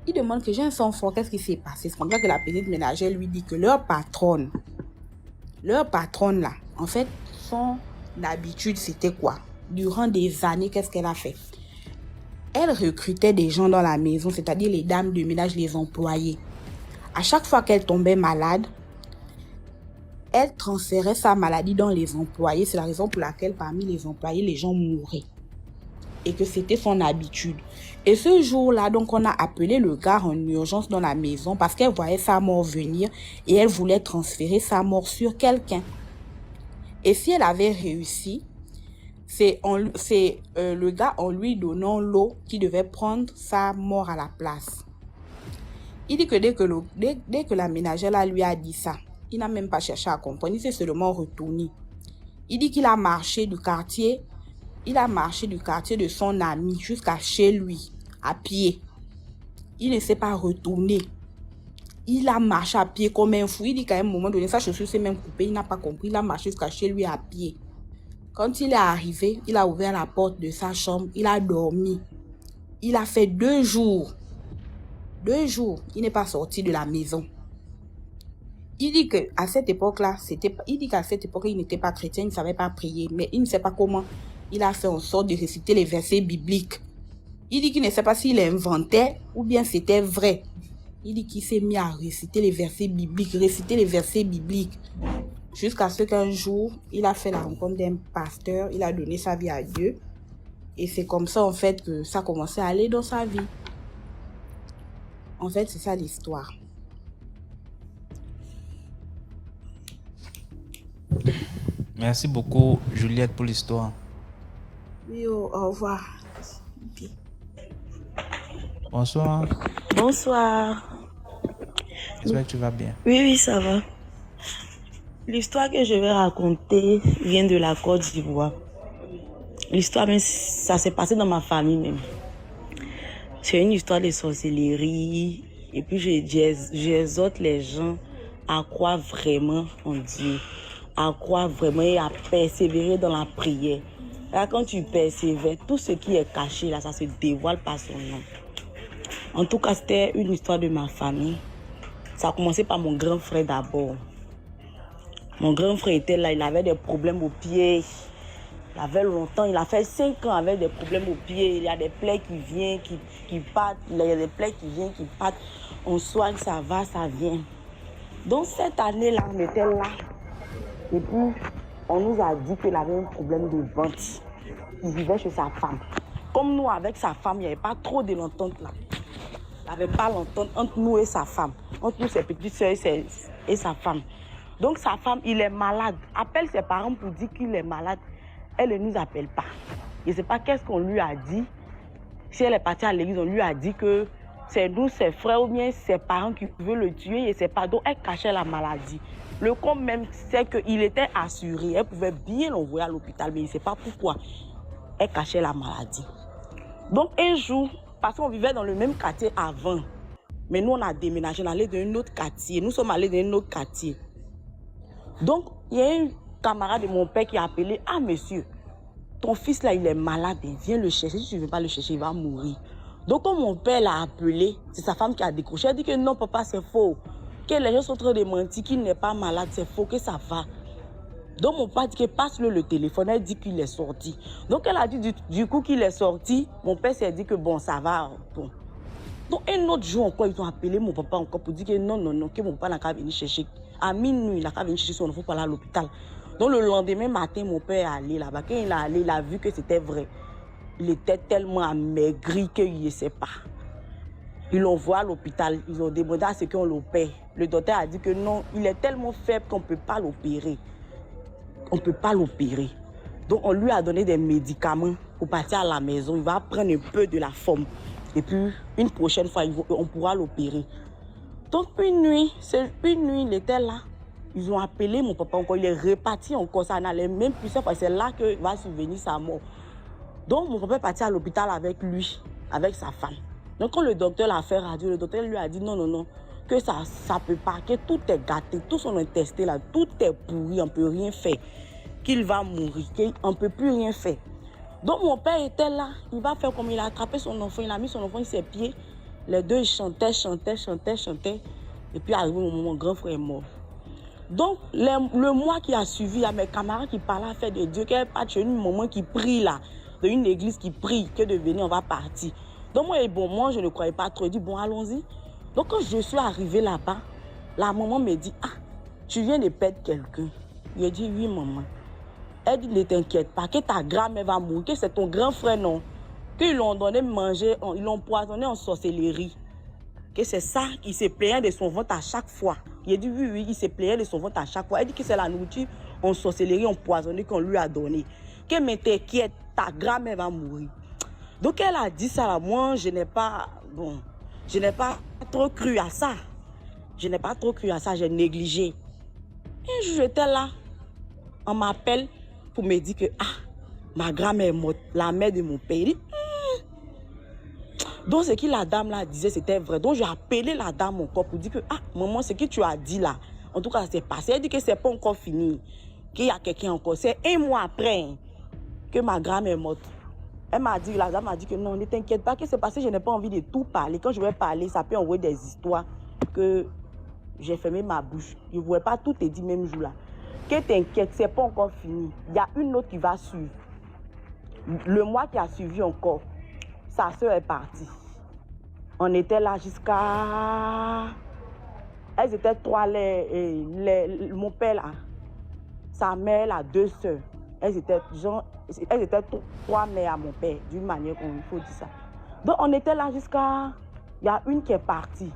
Il demande que j'ai un sang fort, qu'est-ce qui s'est passé? C'est comme ça que la petite ménagère lui dit que leur patronne là, en fait, son habitude c'était quoi? Durant des années, qu'est-ce qu'elle a fait? Elle recrutait des gens dans la maison, c'est-à-dire les dames de ménage, les employés. À chaque fois qu'elle tombait malade, elle transférait sa maladie dans les employés. C'est la raison pour laquelle parmi les employés, les gens mouraient. Et que c'était son habitude. Et ce jour-là, donc, on a appelé le gars en urgence dans la maison parce qu'elle voyait sa mort venir et elle voulait transférer sa mort sur quelqu'un. Et si elle avait réussi, c'est le gars en lui donnant l'eau qui devait prendre sa mort à la place. Il dit que dès que la ménagère là, lui a dit ça, il n'a même pas cherché à comprendre, il s'est seulement retourné. Il dit qu'il a marché du quartier de son ami jusqu'à chez lui, à pied. Il ne s'est pas retourné. Il a marché à pied comme un fou. Il dit qu'à un moment donné, sa chaussure s'est même coupée, il n'a pas compris, il a marché jusqu'à chez lui à pied. Quand il est arrivé, il a ouvert la porte de sa chambre, il a dormi. Il a fait 2 jours. 2 jours, il n'est pas sorti de la maison. Il dit qu'à cette époque-là, il n'était pas chrétien, il ne savait pas prier, mais il ne sait pas comment il a fait en sorte de réciter les versets bibliques. Il dit qu'il ne sait pas s'il inventait ou bien c'était vrai. Il dit qu'il s'est mis à réciter les versets bibliques, jusqu'à ce qu'un jour, il a fait la rencontre d'un pasteur, il a donné sa vie à Dieu, et c'est comme ça en fait que ça a commencé à aller dans sa vie. En fait, c'est ça l'histoire. Merci beaucoup, Juliette, pour l'histoire. Oui, au revoir. Okay. Bonsoir. Bonsoir. J'espère que tu vas bien. Oui, ça va. L'histoire que je vais raconter vient de la Côte d'Ivoire. L'histoire, même, ça s'est passé dans ma famille même. C'est une histoire de sorcellerie. Et puis, j'exhorte les gens à croire vraiment en Dieu. À croire vraiment et à persévérer dans la prière. Là, quand tu persévères, tout ce qui est caché, là, ça se dévoile par son nom. En tout cas, c'était une histoire de ma famille. Ça a commencé par mon grand frère d'abord. Mon grand frère était là, il avait des problèmes aux pieds. Il avait longtemps, il a fait 5 ans avec des problèmes aux pieds. Il y a des plaies qui viennent, qui partent. Il y a des plaies qui viennent, qui partent. On soigne, ça va, ça vient. Donc cette année-là, on était là. Et puis, on nous a dit qu'il avait un problème de ventre. Il vivait chez sa femme. Comme nous, avec sa femme, il n'y avait pas trop de l'entente là. Il n'y avait pas l'entente entre nous et sa femme. Entre nous, ses petites soeurs et sa femme. Donc sa femme, il est malade. Appelle ses parents pour dire qu'il est malade. Elle ne nous appelle pas. Je ne sais pas qu'est-ce qu'on lui a dit. Si elle est partie à l'église, on lui a dit que c'est nous, ses frères ou bien ses parents qui veulent le tuer. Je ne sais pas. Donc elle cachait la maladie. Le comble même, c'est qu'il était assuré. Elle pouvait bien l'envoyer à l'hôpital, mais il ne sait pas pourquoi. Elle cachait la maladie. Donc un jour, parce qu'on vivait dans le même quartier avant, mais nous on a déménagé, on est allé dans un autre quartier. Nous sommes allés dans un autre quartier. Donc il y a un camarade de mon père qui a appelé, ah monsieur, ton fils là il est malade, viens le chercher. Si tu ne veux pas le chercher, il va mourir. Donc quand mon père l'a appelé, c'est sa femme qui a décroché. Elle dit que non papa, c'est faux. Que les gens sont en train de mentir, qu'il n'est pas malade, c'est faux, que ça va. Donc mon père dit que passe-le le téléphone, elle dit qu'il est sorti. Donc elle a dit du coup qu'il est sorti, mon père s'est dit que bon ça va. Bon. Donc un autre jour encore, ils ont appelé mon papa encore pour dire que non, que mon papa n'a qu'à venir chercher. À minuit, il n'a qu'à venir chercher son enfant pour aller à l'hôpital. Donc le lendemain matin, mon père est allé là-bas. Quand il est allé, il a vu que c'était vrai. Il était tellement amaigri qu'il ne sait pas. Ils l'ont envoyé à l'hôpital, ils ont demandé à ce qu'on l'opère. Le docteur a dit que non, il est tellement faible qu'on ne peut pas l'opérer. On ne peut pas l'opérer. Donc on lui a donné des médicaments pour partir à la maison. Il va prendre un peu de la forme. Et puis une prochaine fois, on pourra l'opérer. Donc une nuit, il était là. Ils ont appelé mon papa encore, il est reparti encore. Ça n'allait même plus, c'est là que va survenir sa mort. Donc mon papa est parti à l'hôpital avec lui. avec sa femme. Donc quand le docteur l'a fait radio, le docteur lui a dit non, non, non, que ça peut pas, que tout est gâté, tout son intestin là, tout est pourri, on ne peut rien faire, qu'il va mourir, qu'on ne peut plus rien faire. Donc mon père était là, il va faire comme il a attrapé son enfant, il a mis son enfant sur ses pieds, les deux ils chantaient, et puis arrivé au moment où mon grand frère est mort. Donc le mois qui a suivi, il y a mes camarades qui parlaient à faire de Dieu, qu'il n'y avait pas de chez une maman qui prie là, d'une église qui prie, que de venir, on va partir. Donc moi je ne croyais pas trop, je dis bon allons-y. Donc quand je suis arrivée là-bas, la maman me dit, ah, tu viens de perdre quelqu'un. Je dis oui maman. Elle dit ne t'inquiète pas, que ta grand-mère va mourir, que c'est ton grand frère non. Qu'ils l'ont donné manger, ils l'ont poisonné en sorcellerie. Que c'est ça, qu'il se plaignait de son ventre à chaque fois. Il a dit oui, il se plaignait de son ventre à chaque fois. Elle dit que c'est la nourriture en sorcellerie, empoisonnée qu'on lui a donnée. Que mais t'inquiète, ta grand-mère va mourir. Donc elle a dit ça là, moi je n'ai pas trop cru à ça. J'ai négligé. Un jour j'étais là, on m'appelle pour me dire que ma grand-mère est morte, la mère de mon père. Donc ce que la dame là disait c'était vrai. Donc j'ai appelé la dame encore pour dire que maman, ce que tu as dit là, en tout cas c'est passé. Elle dit que c'est pas encore fini, qu'il y a quelqu'un encore. C'est un mois après que ma grand-mère est morte. La dame m'a dit que non, ne t'inquiète pas, que c'est passé, je n'ai pas envie de tout parler. Quand je vais parler, ça peut envoyer des histoires que j'ai fermé ma bouche. Je ne voulais pas tout te dire même jour là. Que t'inquiète, c'est pas encore fini. Il y a une autre qui va suivre. Le mois qui a suivi encore, sa soeur est partie. On était là jusqu'à... Elles étaient trois, mon père là. Sa mère, elle a deux soeurs. Elles étaient trois mères à mon père, d'une manière qu'il faut dire ça. Donc on était là jusqu'à... Il y a une qui est partie.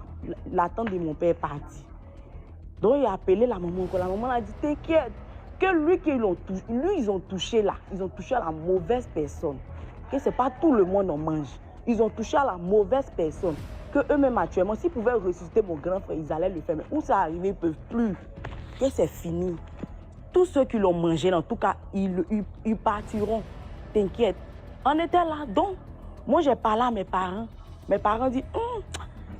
La tante de mon père est partie. Donc il a appelé la maman. La maman a dit, t'inquiète, que lui, ils ont touché là. Ils ont touché à la mauvaise personne. Que c'est pas tout le monde en mange. Ils ont touché à la mauvaise personne. Que eux-mêmes actuellement, s'ils pouvaient ressusciter mon grand frère, ils allaient le faire. Mais où ça arrive, ils ne peuvent plus. Que c'est fini. Tous ceux qui l'ont mangé, en tout cas, ils partiront. T'inquiète. On était là. Donc, moi, j'ai parlé à mes parents. Mes parents disent,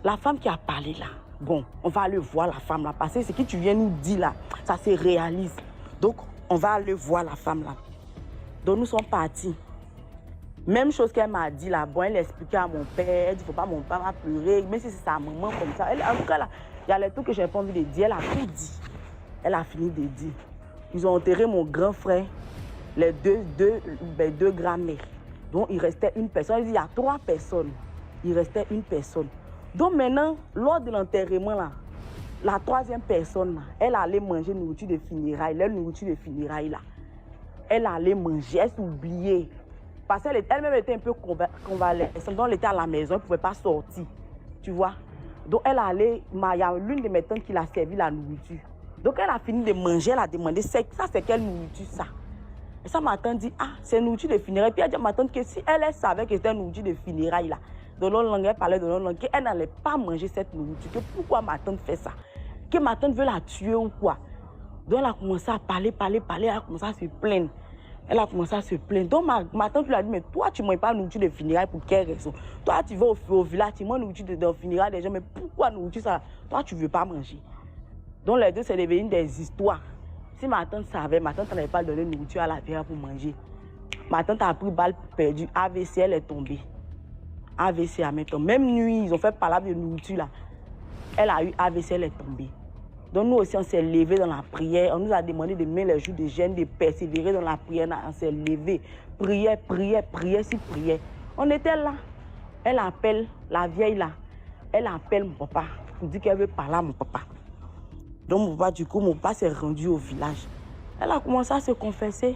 la femme qui a parlé là, bon, on va aller voir la femme là. Parce que ce que tu viens nous dire là, ça se réalise. Donc, on va aller voir la femme là. Donc, nous sommes partis. Même chose qu'elle m'a dit là, bon, elle expliquait à mon père, elle dit, il ne faut pas mon père va pleurer, même si c'est sa maman comme ça. En tout cas, là, il y a les trucs que je n'ai pas envie de dire, elle a tout dit. Elle a fini de dire. Ils ont enterré mon grand frère, les deux grands-mères. Donc, il restait une personne. Il dit, il y a 3 personnes. Il restait une personne. Donc, maintenant, lors de l'enterrement, là, la 3e personne, là, elle allait manger nourriture de funérailles. La nourriture de funérailles, là. Elle allait manger, elle s'oubliait. Parce qu'elle-même était un peu convalescente. Donc, elle était à la maison, elle ne pouvait pas sortir. Tu vois? Donc, elle allait... Il y a l'une de mes tantes qui l'a servi la nourriture. Donc, elle a fini de manger, elle a demandé, ça, c'est quelle nourriture, ça? Et ça, ma tante dit, c'est nourriture de funérailles. Puis, elle dit à ma tante que si elle savait que c'était nourriture de funérailles, là, de l'autre langue, elle parlait de l'autre langue, qu'elle n'allait pas manger cette nourriture. Que pourquoi ma tante fait ça? Que ma tante veut la tuer ou quoi? Donc, elle a commencé à parler, elle a commencé à se plaindre. Donc, ma tante lui a dit, mais toi, tu ne manges pas nourriture de funérailles pour quelle raison? Toi, tu vas au village, tu manges nourriture de funérailles des gens, mais pourquoi nourriture ça? Toi, tu ne veux pas manger. Donc, les deux, c'est devenu des histoires. Si ma tante savait, ma tante n'avait pas donné nourriture à la vieille pour manger. Ma tante a pris balle perdue, AVC, elle est tombée. AVC à mettre. Même nuit, ils ont fait palabre de nourriture là. Elle a eu AVC, elle est tombée. Donc nous aussi, on s'est levé dans la prière. On nous a demandé de mettre les jours de jeûne, de persévérer dans la prière. On s'est levé. Prière. On était là. Elle appelle la vieille là. Elle appelle mon papa pour dire qu'elle veut parler à mon papa. Donc mon papa s'est rendu au village. Elle a commencé à se confesser.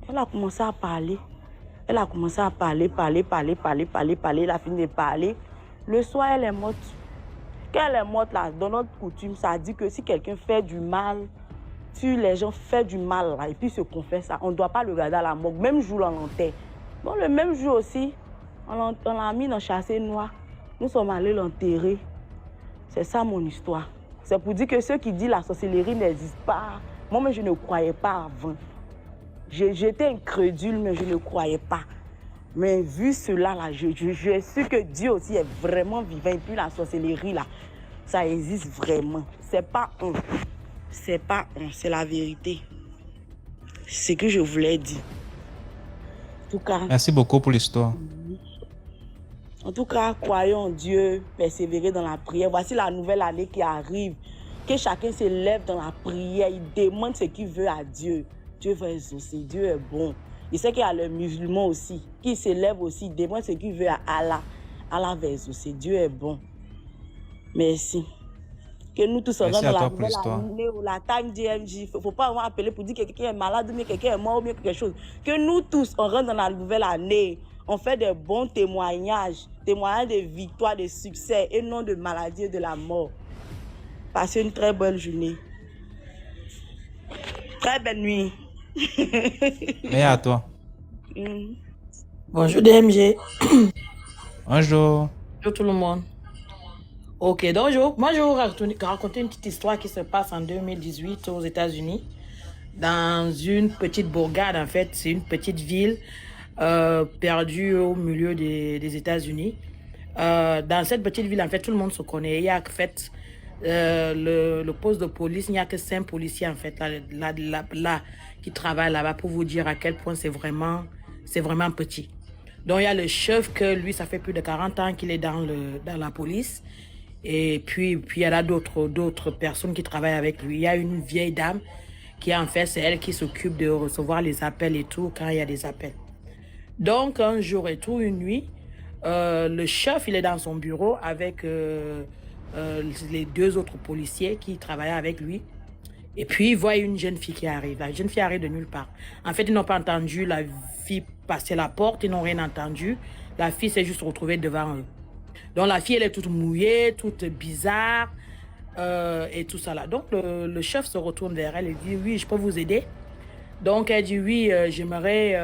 Elle a commencé à parler. Elle a commencé à parler. Elle a fini de parler. Le soir, elle est morte. Quand elle est morte, là, dans notre coutume, ça dit que si quelqu'un fait du mal, si les gens font du mal là, et puis se confessent, on ne doit pas le garder à la morgue. Même jour, on l'enterre. Donc le même jour aussi, on l'a mis dans le chassé noir. Nous sommes allés l'enterrer. C'est ça mon histoire. C'est pour dire que ceux qui disent la sorcellerie n'existe pas, moi, je ne croyais pas avant. J'étais incrédule, mais je ne croyais pas. Mais vu cela, là, je suis sûr que Dieu aussi est vraiment vivant. Et puis la sorcellerie, là, ça existe vraiment. C'est pas un. C'est pas un, c'est la vérité. C'est ce que je voulais dire. En tout cas, Merci beaucoup pour l'histoire. croyons en Dieu, persévérer dans la prière. Voici la nouvelle année qui arrive. Que chacun se lève dans la prière. Il demande ce qu'il veut à Dieu. Dieu va exaucer. Dieu est bon. Il sait qu'il y a les musulmans aussi qui se lèvent aussi. Il demande ce qu'il veut à Allah. Allah va exaucer. Dieu est bon. Merci. Que nous tous Merci rentrons à dans la toi pour nouvelle l'histoire. année ou la time DMJ. Il ne faut pas vraiment appeler pour dire que quelqu'un est malade ou bien quelqu'un est mort ou bien quelque chose. Que nous tous, on rentre dans la nouvelle année. On fait des bons témoignages. Témoignages de victoire, de succès et non de maladie et de la mort. Passez une très bonne journée. Très belle nuit. Merci à toi. Bonjour DMG. Bonjour. Bonjour tout le monde. Ok, donc moi je vais vous raconter une petite histoire qui se passe en 2018 aux États-Unis, dans une petite bourgade en fait. C'est une petite ville perdue au milieu des États-Unis. Dans cette petite ville en fait, tout le monde se connaît. Il y a en fait le poste de police, il n'y a que 5 policiers en fait là qui travaillent là-bas, pour vous dire à quel point c'est vraiment petit. Donc il y a le chef que lui, ça fait plus de 40 ans qu'il est dans la police. Et puis il y a d'autres personnes qui travaillent avec lui. Il y a une vieille dame qui en fait, c'est elle qui s'occupe de recevoir les appels et tout quand il y a des appels. Donc un jour et tout, une nuit, le chef, il est dans son bureau avec les 2 autres policiers qui travaillaient avec lui. Et puis il voit une jeune fille qui arrive. La jeune fille arrive de nulle part. En fait, ils n'ont pas entendu la fille passer la porte, ils n'ont rien entendu. La fille s'est juste retrouvée devant eux. Donc la fille, elle est toute mouillée, toute bizarre et tout ça là. Donc le chef se retourne vers elle et dit « Oui, je peux vous aider ?» Donc elle dit « Oui, j'aimerais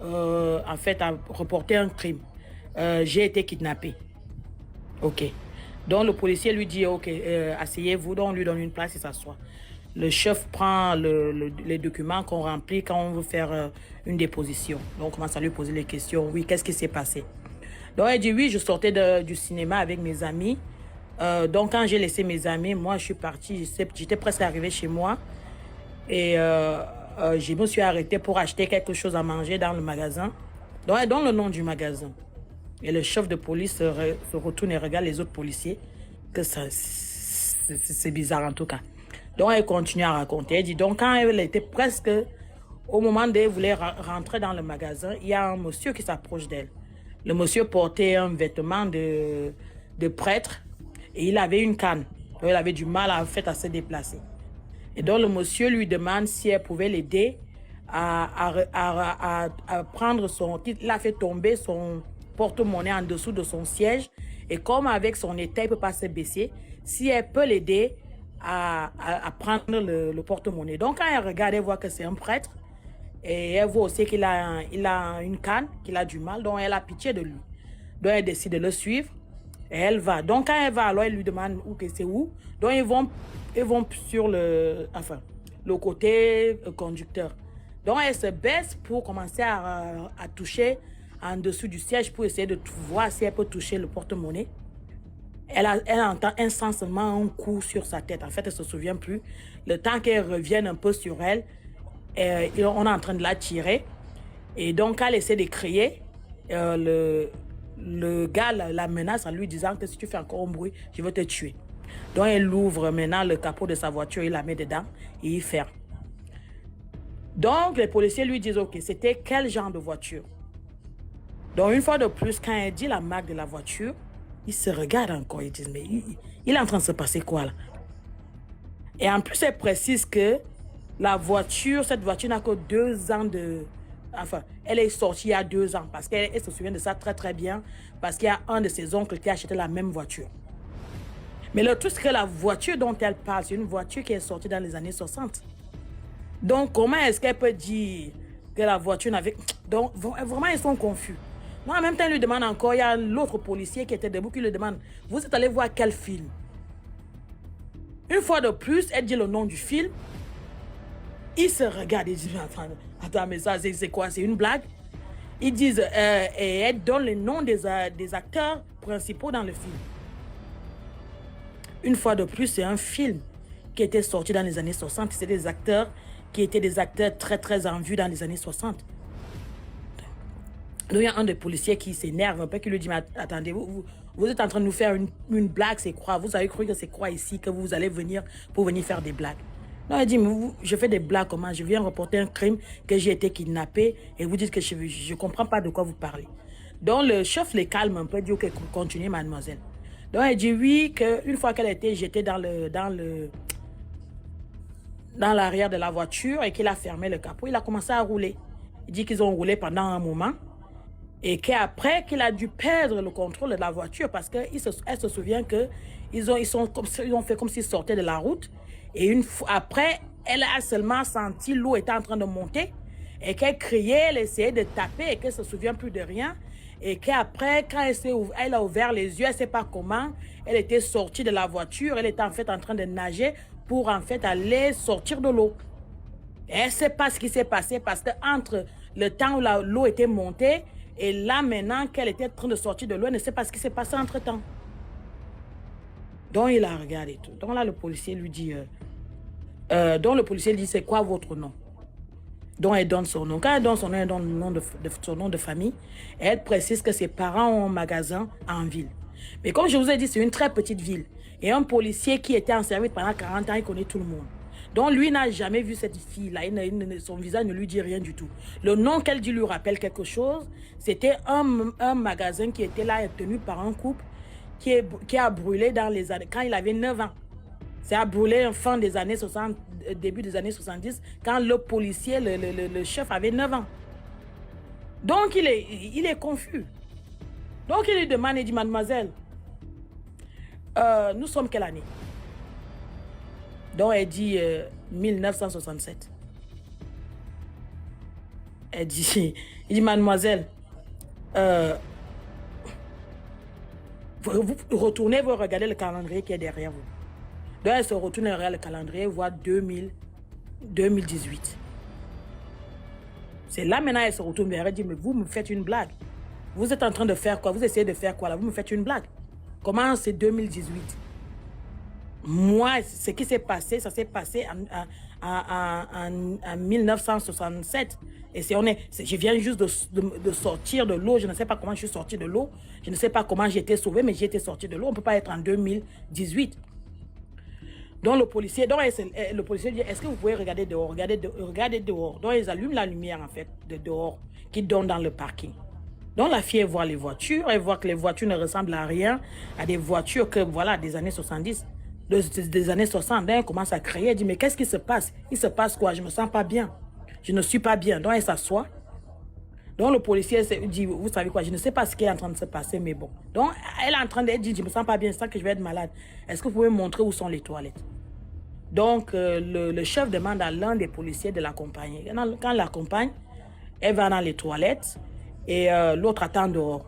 en fait reporter un crime. J'ai été kidnappée. » Ok. Donc le policier lui dit « Ok, asseyez-vous. » Donc on lui donne une place et s'assoit. Le chef prend les documents qu'on remplit quand on veut faire une déposition. Donc on commence à lui poser les questions. « Oui, qu'est-ce qui s'est passé ?» Donc elle dit oui, je sortais du cinéma avec mes amis. Donc quand j'ai laissé mes amis, moi je suis partie, j'étais presque arrivée chez moi. Et je me suis arrêtée pour acheter quelque chose à manger dans le magasin. Donc elle donne le nom du magasin. Et le chef de police se retourne et regarde les autres policiers. Que c'est bizarre en tout cas. Donc elle continue à raconter. Elle dit donc quand elle était presque au moment d'elle voulait rentrer dans le magasin, il y a un monsieur qui s'approche d'elle. Le monsieur portait un vêtement de prêtre et il avait une canne. Donc, il avait du mal à se déplacer. Et donc, le monsieur lui demande si elle pouvait l'aider à prendre son... Il a fait tomber son porte-monnaie en dessous de son siège. Et comme avec son état, il ne peut pas se baisser, si elle peut l'aider à prendre le porte-monnaie. Donc, quand elle regarde, elle voit que c'est un prêtre. Et elle voit aussi qu'il a une canne, qu'il a du mal, donc elle a pitié de lui. Donc elle décide de le suivre et elle va. Donc quand elle va, alors elle lui demande où que c'est où. Donc ils vont sur le côté conducteur. Donc elle se baisse pour commencer à toucher en dessous du siège pour essayer de voir si elle peut toucher le porte-monnaie. Elle entend instantanément un coup sur sa tête. En fait, elle ne se souvient plus. Le temps qu'elle revienne un peu sur elle, on est en train de la tirer. Et donc, elle essaie de crier. Le gars la menace en lui disant que si tu fais encore un bruit, je vais te tuer. Donc, elle ouvre maintenant le capot de sa voiture, il la met dedans et il ferme. Donc, les policiers lui disent, ok, c'était quel genre de voiture? Donc, une fois de plus, quand elle dit la marque de la voiture, ils se regardent encore. Ils disent, mais il est en train de se passer quoi là? Et en plus, elle précise que cette voiture n'a que 2 ans de... Enfin, elle est sortie il y a 2 ans parce qu'elle se souvient de ça très très bien parce qu'il y a un de ses oncles qui a acheté la même voiture. Mais le truc, c'est que la voiture dont elle parle, c'est une voiture qui est sortie dans les années 60. Donc, comment est-ce qu'elle peut dire que la voiture n'avait... Donc, vraiment, ils sont confus. Non, en même temps, il lui demande encore, il y a l'autre policier qui était debout qui lui demande, vous êtes allé voir quel film? Une fois de plus, elle dit le nom du film. Il se regarde et dit, attends, mais ça, c'est quoi? C'est une blague? ils disent, et elle donne le nom des acteurs principaux dans le film. Une fois de plus, c'est un film qui était sorti dans les années 60. C'est des acteurs qui étaient des acteurs très, très en vue dans les années 60. Donc, il y a un des policiers qui s'énerve un peu, qui lui dit, mais attendez, vous êtes en train de nous faire une blague, c'est quoi? Vous avez cru que c'est quoi ici, que vous allez venir pour venir faire des blagues? Non, il dit, mais je fais des blagues comment? Je viens reporter un crime, que j'ai été kidnappé, et vous dites que je ne comprends pas de quoi vous parlez. Donc, le chef les calme un peu, dit, ok, continuez, mademoiselle. Donc, elle dit oui, qu'une fois qu'elle a été jetée dans l'arrière de la voiture et qu'il a fermé le capot, il a commencé à rouler. Il dit qu'ils ont roulé pendant un moment et qu'après qu'il a dû perdre le contrôle de la voiture parce qu'elle se souvient qu'ils ont fait comme s'ils sortaient de la route et après, elle a seulement senti l'eau était en train de monter et qu'elle criait, elle essayait de taper et qu'elle ne se souvient plus de rien. Et qu'après, quand elle a ouvert les yeux, elle ne sait pas comment, elle était sortie de la voiture, elle était en fait en train de nager pour en fait aller sortir de l'eau. Elle ne sait pas ce qui s'est passé parce qu'entre le temps où l'eau était montée et là maintenant qu'elle était en train de sortir de l'eau, elle ne sait pas ce qui s'est passé entre temps. Donc il la regarde et tout. Donc là le policier lui dit, c'est quoi votre nom? Donc elle donne son nom. Quand elle donne son nom, elle donne le nom son nom de famille. Et elle précise que ses parents ont un magasin en ville. Mais comme je vous ai dit, c'est une très petite ville. Et un policier qui était en service pendant 40 ans, il connaît tout le monde. Donc lui n'a jamais vu cette fille-là. Son visage ne lui dit rien du tout. Le nom qu'elle dit lui rappelle quelque chose. C'était un magasin qui était là, tenu par un couple qui a brûlé dans les années, quand il avait 9 ans. Ça a brûlé fin des années 60, début des années 70, quand le policier, le chef avait 9 ans. Donc, il est confus. Donc, il lui demande, il dit, mademoiselle, nous sommes quelle année? Donc, elle dit 1967. Il dit, mademoiselle, vous retournez, vous regardez le calendrier qui est derrière vous. Donc, elle se retourne derrière le calendrier, voit 2018. C'est là maintenant, elle se retourne vers elle et dit, mais vous me faites une blague. Vous êtes en train de faire quoi? Vous essayez de faire quoi là? Vous me faites une blague. Comment c'est 2018? Moi, ce qui s'est passé, ça s'est passé en 1967. Et je viens juste de sortir de l'eau. Je ne sais pas comment je suis sortie de l'eau. Je ne sais pas comment j'ai été sauvée, mais j'ai été sortie de l'eau. On ne peut pas être en 2018. Donc le policier dit, est-ce que vous pouvez regarder dehors? Regardez dehors. Donc ils allument la lumière en fait de dehors qui donne dans le parking. Donc la fille elle voit les voitures, elle voit que les voitures ne ressemblent à rien, à des voitures que voilà des années 70, des années 60. Donc elle commence à crier, elle dit mais qu'est-ce qui se passe? Il se passe quoi? Je me sens pas bien. Je ne suis pas bien. Donc elle s'assoit. Donc le policier dit, vous savez quoi, je ne sais pas ce qui est en train de se passer, mais bon. Donc elle est en train de dire, je me sens pas bien, je sens que je vais être malade. Est-ce que vous pouvez me montrer où sont les toilettes? Donc le chef demande à l'un des policiers de l'accompagner. Quand elle l'accompagne, elle va dans les toilettes et l'autre attend dehors.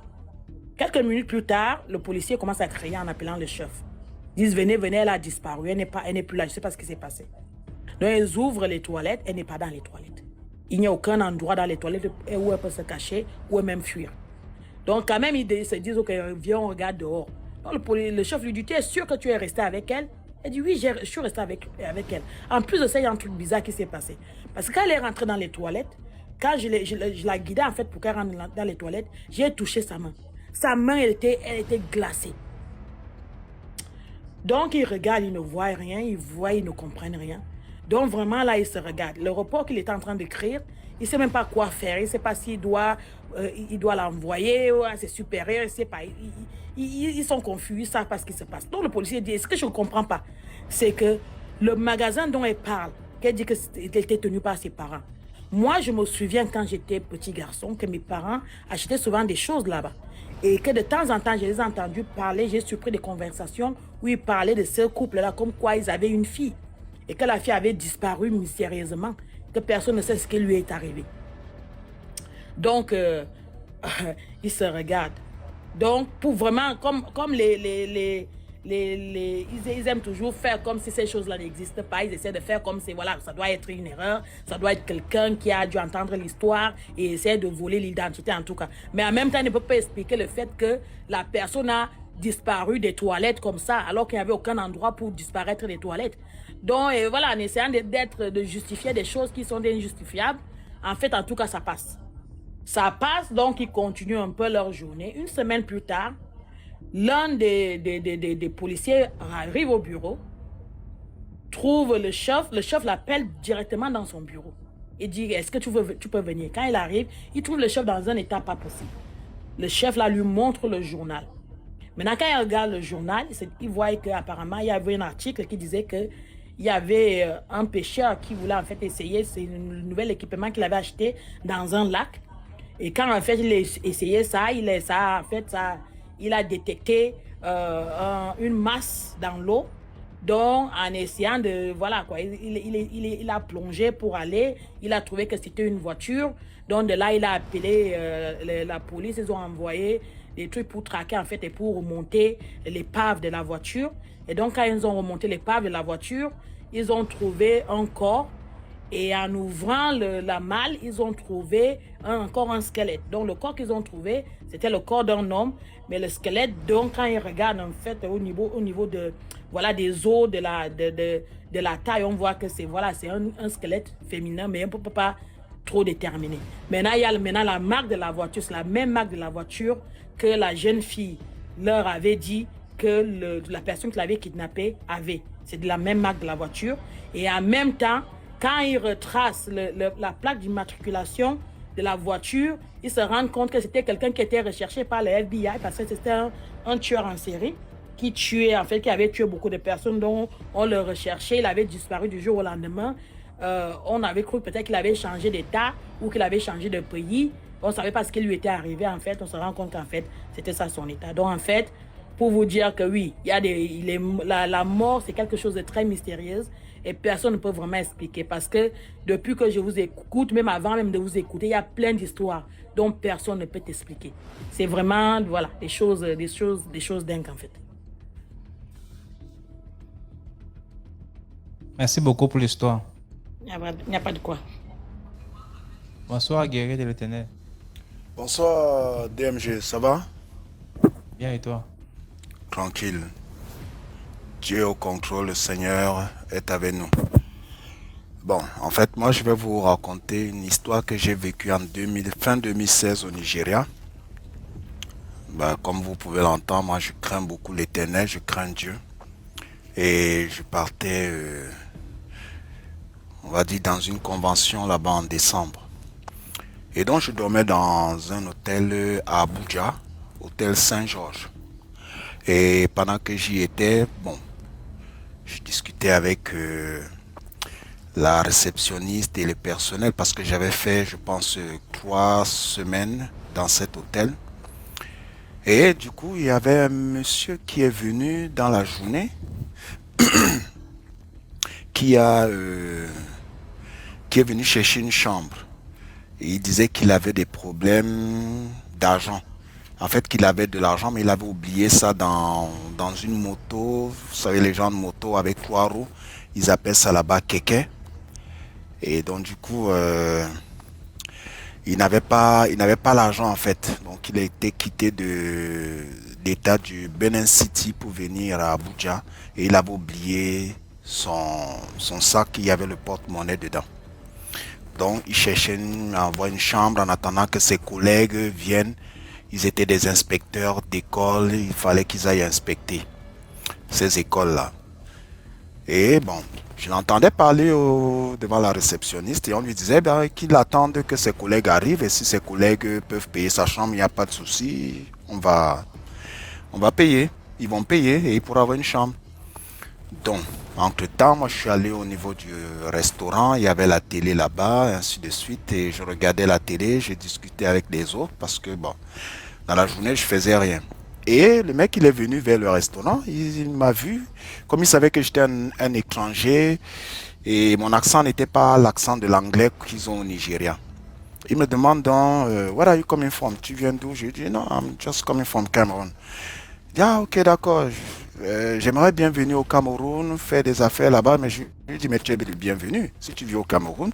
Quelques minutes plus tard, le policier commence à crier en appelant le chef. Ils disent, venez, venez, elle a disparu, elle n'est plus là, je ne sais pas ce qui s'est passé. Donc ils ouvrent les toilettes, elle n'est pas dans les toilettes. Il n'y a aucun endroit dans les toilettes où elle peut se cacher ou même fuir. Donc quand même, ils se disent, ok, viens, on regarde dehors. Donc le chef lui dit, tu es sûr que tu es resté avec elle? Elle dit, oui, je suis resté avec elle. En plus de ça, il y a un truc bizarre qui s'est passé. Parce que quand elle est rentrée dans les toilettes, quand je la guidais en fait pour qu'elle rentre dans les toilettes, j'ai touché sa main. Sa main, elle était glacée. Donc, il regarde, il ne voit rien, il ne comprennent rien. Donc, vraiment, là, il se regarde. Le report qu'il est en train d'écrire, il ne sait même pas quoi faire. Il ne sait pas s'il doit l'envoyer à ses supérieurs. Il sait pas. Ils sont confus, ils ne savent pas ce qui se passe. Donc, le policier dit, ce que je ne comprends pas, c'est que le magasin dont elle parle, qu'elle dit qu'elle était tenue par ses parents. Moi, je me souviens quand j'étais petit garçon, que mes parents achetaient souvent des choses là-bas. Et que de temps en temps, je les ai entendus parler, j'ai surpris des conversations où ils parlaient de ce couple-là, comme quoi ils avaient une fille. Et que la fille avait disparu mystérieusement, que personne ne sait ce qui lui est arrivé. Donc, ils se regardent. Donc, pour vraiment, comme les ils aiment toujours faire comme si ces choses-là n'existent pas. Ils essaient de faire comme si, voilà, ça doit être une erreur, ça doit être quelqu'un qui a dû entendre l'histoire et essayer de voler l'identité en tout cas. Mais en même temps, il ne peut pas expliquer le fait que la personne a disparu des toilettes comme ça, alors qu'il n'y avait aucun endroit pour disparaître des toilettes. Donc, voilà, en essayant de justifier des choses qui sont injustifiables, en fait, en tout cas, ça passe. Ça passe, donc ils continuent un peu leur journée. Une semaine plus tard, l'un des policiers arrive au bureau, trouve le chef l'appelle directement dans son bureau. Il dit, est-ce que tu peux venir? Quand il arrive, il trouve le chef dans un état pas possible. Le chef là lui montre le journal. Maintenant, quand il regarde le journal, il voit qu'apparemment, il y avait un article qui disait que il y avait un pêcheur qui voulait en fait essayer, c'est un nouvel équipement qu'il avait acheté dans un lac. Et quand en fait il a essayé ça, il a détecté une masse dans l'eau. Donc en essayant de, voilà quoi, il a plongé pour aller, il a trouvé que c'était une voiture. Donc de là il a appelé la police, ils ont envoyé des trucs pour traquer en fait et pour remonter l'épave de la voiture. Et donc quand ils ont remonté l'épave de la voiture, ils ont trouvé un corps. Et en ouvrant la malle, ils ont trouvé encore un squelette. Donc le corps qu'ils ont trouvé, c'était le corps d'un homme. Mais le squelette, donc quand ils regardent en fait au niveau de, voilà, des os, de la taille, on voit que c'est, voilà, c'est un squelette féminin, mais on ne peut pas trop déterminer. Maintenant, il y a la marque de la voiture. C'est la même marque de la voiture que la jeune fille leur avait dit que la personne qui l'avait kidnappée avait. C'est de la même marque de la voiture. Et en même temps, quand ils retracent la plaque d'immatriculation de la voiture, ils se rendent compte que c'était quelqu'un qui était recherché par le FBI parce que c'était un tueur en série qui tuait, en fait, qui avait tué beaucoup de personnes dont on le recherchait. Il avait disparu du jour au lendemain. On avait cru peut-être qu'il avait changé d'état ou qu'il avait changé de pays. On ne savait pas ce qui lui était arrivé, en fait. On se rend compte qu'en fait, c'était ça son état. Donc, en fait, pour vous dire que oui, la mort, c'est quelque chose de très mystérieux. Et personne ne peut vraiment expliquer parce que depuis que je vous écoute, même avant même de vous écouter, il y a plein d'histoires dont personne ne peut t'expliquer. C'est vraiment, voilà, des choses dingues en fait. Merci beaucoup pour l'histoire. Il n'y a pas de quoi. Bonsoir, guerrier de l'Éternel. Bonsoir DMG, ça va? Bien et toi? Tranquille. Dieu au contrôle, le Seigneur est avec nous. Bon, en fait, moi je vais vous raconter une histoire que j'ai vécue en fin 2016 au Nigeria. Comme vous pouvez l'entendre, moi je crains beaucoup l'Éternel, je crains Dieu. Et je partais, on va dire, dans une convention là-bas en décembre. Et donc je dormais dans un hôtel à Abuja, hôtel Saint-Georges. Et pendant que j'y étais, bon, je discutais avec la réceptionniste et le personnel parce que j'avais fait, je pense, 3 semaines dans cet hôtel. Et du coup, il y avait un monsieur qui est venu dans la journée qui est venu chercher une chambre. Et il disait qu'il avait des problèmes d'argent. En fait, qu'il avait de l'argent, mais il avait oublié ça dans une moto. Vous savez, les gens de moto avec 3 roues, ils appellent ça là-bas kéké. Et donc, du coup, il n'avait pas l'argent, en fait. Donc, il a été quitté de l'état du Benin City pour venir à Abuja. Et il avait oublié son sac, il y avait le porte-monnaie dedans. Donc, il cherchait à avoir une chambre en attendant que ses collègues viennent. Ils étaient des inspecteurs d'école, il fallait qu'ils aillent inspecter ces écoles-là. Et bon, je l'entendais parler devant la réceptionniste et on lui disait qu'il attende que ses collègues arrivent et si ses collègues peuvent payer sa chambre, il n'y a pas de souci, on va payer. Ils vont payer et il pourra avoir une chambre. Donc, entre-temps, moi je suis allé au niveau du restaurant, il y avait la télé là-bas, ainsi de suite, et je regardais la télé, j'ai discuté avec les autres parce que bon, dans la journée je faisais rien. Et le mec il est venu vers le restaurant, il m'a vu, comme il savait que j'étais un étranger et mon accent n'était pas l'accent de l'anglais qu'ils ont au Nigeria. Il me demande donc, where are you coming from? Tu viens d'où? Je dis non, I'm just coming from Cameroon. Il dit, ah ok d'accord. j'aimerais bien venir au Cameroun, faire des affaires là-bas, mais je lui dis, mais tu es le bienvenu. Si tu vis au Cameroun,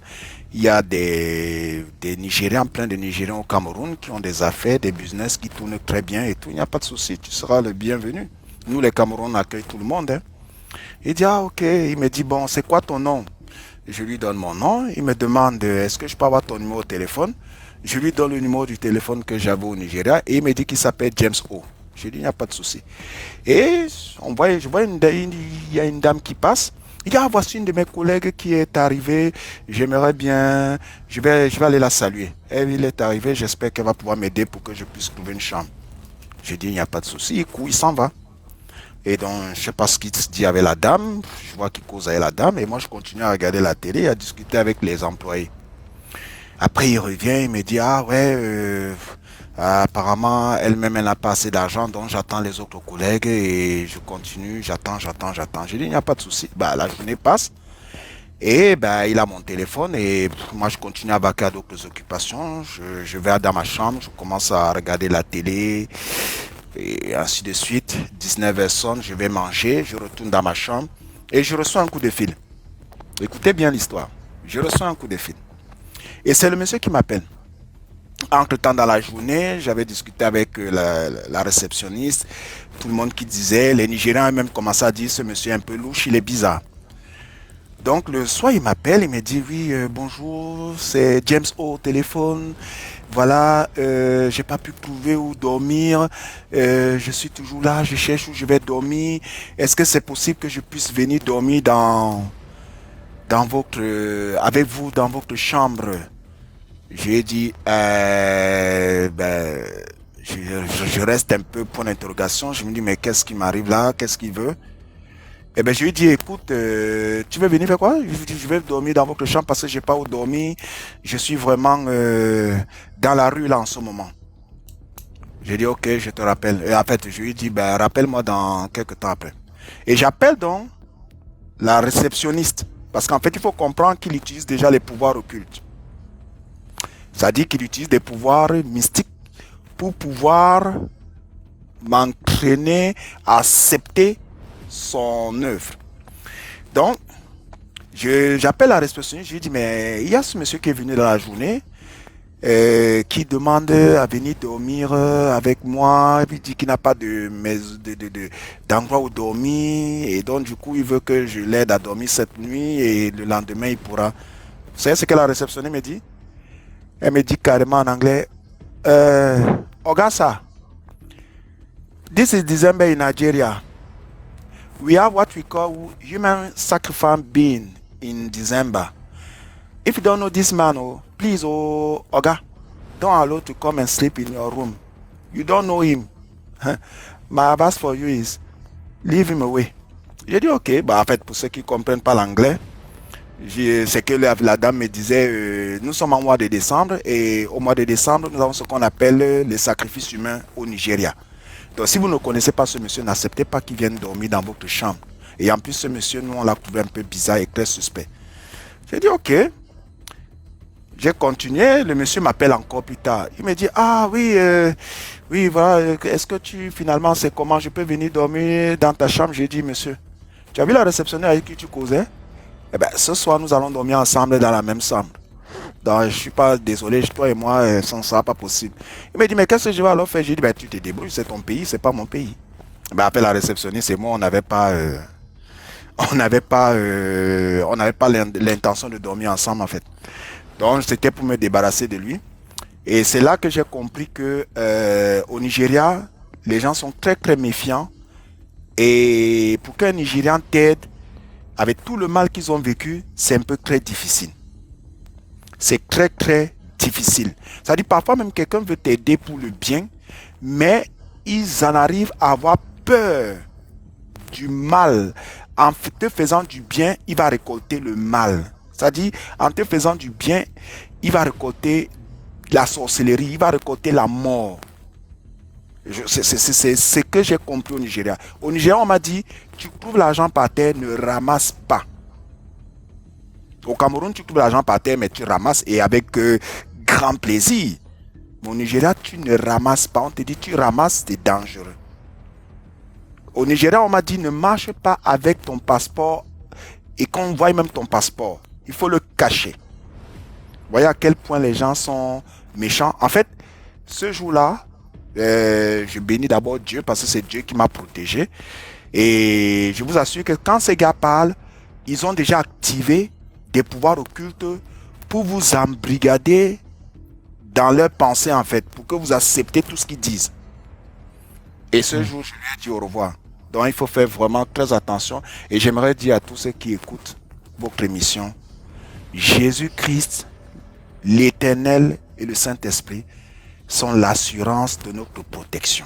il y a des Nigériens, plein de Nigériens au Cameroun qui ont des affaires, des business qui tournent très bien et tout. Il n'y a pas de souci, tu seras le bienvenu. Nous, les Camerounais, on accueille tout le monde. Hein. Il dit, ah ok. Il me dit, bon, c'est quoi ton nom? Je lui donne mon nom. Il me demande, est-ce que je peux avoir ton numéro de téléphone? Je lui donne le numéro du téléphone que j'avais au Nigeria et il me dit qu'il s'appelle James O. Je lui dis, il n'y a pas de souci. Et je vois il y a une dame qui passe. Il dit, ah, voici une de mes collègues qui est arrivée. J'aimerais bien, je vais aller la saluer. Et il est arrivé, j'espère qu'elle va pouvoir m'aider pour que je puisse trouver une chambre. Je dis, il n'y a pas de souci. Il court, il s'en va. Et donc, je ne sais pas ce qu'il se dit avec la dame. Je vois qu'il cause avec la dame. Et moi, je continue à regarder la télé, à discuter avec les employés. Après, il revient, il me dit, ah ouais, apparemment, elle-même, elle n'a pas assez d'argent, donc j'attends les autres collègues et je continue, j'attends. Je dis, il n'y a pas de souci. Bah, la journée passe et bah, il a mon téléphone et moi, je continue à vaquer à d'autres occupations. Je vais dans ma chambre, je commence à regarder la télé et ainsi de suite. 19h sonne, je vais manger, je retourne dans ma chambre et je reçois un coup de fil. Écoutez bien l'histoire. Je reçois un coup de fil. Et c'est le monsieur qui m'appelle. Entre-temps, dans la journée, j'avais discuté avec la réceptionniste, tout le monde qui disait, les Nigériens même commençaient à dire, ce monsieur est un peu louche, il est bizarre. Donc le soir, il m'appelle, il me dit, oui, bonjour, c'est James O au téléphone. Voilà, j'ai pas pu trouver où dormir. Je suis toujours là, je cherche où je vais dormir. Est-ce que c'est possible que je puisse venir dormir avec vous dans votre chambre? J'ai dit, je reste un peu point d'interrogation. Je me dis, mais qu'est-ce qui m'arrive là? Qu'est-ce qu'il veut? Eh ben, je lui ai dit, écoute, tu veux venir faire quoi? Je vais dormir dans votre chambre parce que j'ai pas où dormir. Je suis vraiment dans la rue là en ce moment. J'ai dit, ok, je te rappelle. Et en fait, je lui ai dit, ben, rappelle-moi dans quelques temps après. Et j'appelle donc la réceptionniste. Parce qu'en fait, il faut comprendre qu'il utilise déjà les pouvoirs occultes. C'est-à-dire qu'il utilise des pouvoirs mystiques pour pouvoir m'entraîner à accepter son œuvre. Donc, j'appelle la réceptionniste, je lui dis, mais il y a ce monsieur qui est venu dans la journée, qui demande à venir dormir avec moi, il dit qu'il n'a pas d'endroit où dormir, et donc du coup, il veut que je l'aide à dormir cette nuit, et le lendemain, il pourra. Vous savez ce que la réceptionniste me dit? Elle me dit carrément en anglais, Augusta, this is December in Nigeria. We have what we call human sacrifice being in December. If you don't know this man, please, Oga, don't allow to come and sleep in your room. You don't know him. My advice for you is, leave him away. J'ai dit, ok, bah, en fait, pour ceux qui ne comprennent pas l'anglais, c'est que la dame me disait, nous sommes en mois de décembre et au mois de décembre, nous avons ce qu'on appelle les sacrifices humains au Nigeria. Donc si vous ne connaissez pas ce monsieur, n'acceptez pas qu'il vienne dormir dans votre chambre. Et en plus, ce monsieur, nous, on l'a trouvé un peu bizarre et très suspect. J'ai dit, ok. J'ai continué, le monsieur m'appelle encore plus tard. Il me dit, ah oui, oui, voilà, est-ce que finalement, c'est comment je peux venir dormir dans ta chambre? J'ai dit, monsieur, tu as vu la réceptionnaire avec qui tu causais? Eh bien, ce soir, nous allons dormir ensemble dans la même chambre. Donc, je ne suis pas désolé, toi et moi, sans ça, pas possible. Il me dit, mais qu'est-ce que je vais alors faire? J'ai dit, ben, tu te débrouilles, c'est ton pays, c'est pas mon pays. Ben, après la réceptionniste et moi, on n'avait pas l'intention de dormir ensemble, en fait. Donc, c'était pour me débarrasser de lui. Et c'est là que j'ai compris que au Nigeria, les gens sont très, très méfiants. Et pour qu'un Nigérian t'aide, avec tout le mal qu'ils ont vécu, c'est un peu très difficile. C'est très, très difficile. C'est-à-dire, parfois même quelqu'un veut t'aider pour le bien, mais ils en arrivent à avoir peur du mal. En te faisant du bien, il va récolter le mal. C'est-à-dire, en te faisant du bien, il va récolter la sorcellerie, il va récolter la mort. C'est ce que j'ai compris au Nigeria. Au Nigeria, on m'a dit, tu trouves l'argent par terre, ne ramasse pas. Au Cameroun, tu trouves l'argent par terre, mais tu ramasses et avec grand plaisir. Mais au Nigeria, tu ne ramasses pas. On te dit, tu ramasses, c'est dangereux. Au Nigeria, on m'a dit ne marche pas avec ton passeport et qu'on voit même ton passeport. Il faut le cacher. Voyez à quel point les gens sont méchants. En fait, ce jour-là, je bénis d'abord Dieu parce que c'est Dieu qui m'a protégé. Et je vous assure que quand ces gars parlent, ils ont déjà activé des pouvoirs occultes pour vous embrigader dans leurs pensées en fait, pour que vous acceptez tout ce qu'ils disent. Et ce jour, je lui ai dit au revoir. Donc il faut faire vraiment très attention. Et j'aimerais dire à tous ceux qui écoutent votre émission, Jésus-Christ, l'Éternel et le Saint-Esprit sont l'assurance de notre protection.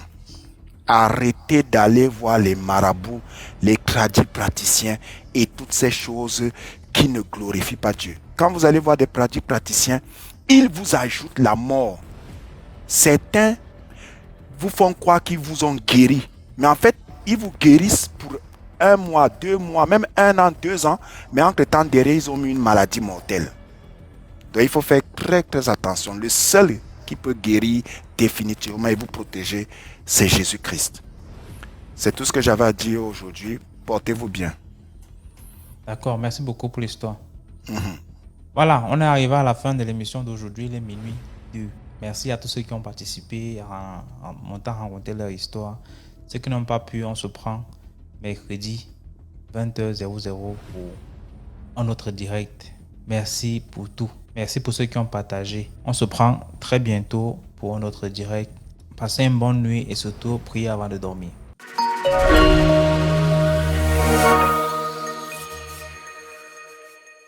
Arrêtez d'aller voir les marabouts, les praticiens et toutes ces choses qui ne glorifient pas Dieu. Quand vous allez voir des praticiens, ils vous ajoutent la mort. Certains vous font croire qu'ils vous ont guéri. Mais en fait, ils vous guérissent pour 1 mois, 2 mois, même 1 an, 2 ans. Mais entre-temps, derrière, ils ont eu une maladie mortelle. Donc, il faut faire très, très attention. Le seul qui peut guérir définitivement et vous protéger, c'est Jésus-Christ. C'est tout ce que j'avais à dire aujourd'hui. Portez-vous bien. D'accord, merci beaucoup pour l'histoire. Voilà, on est arrivé à la fin de l'émission d'aujourd'hui, il est minuit 2. Merci à tous ceux qui ont participé en montant raconter leur histoire. Ceux qui n'ont pas pu, on se prend mercredi 20h00 pour un autre direct. Merci pour tout. Merci pour ceux qui ont partagé. On se prend très bientôt pour un autre direct. Passez une bonne nuit et surtout priez avant de dormir.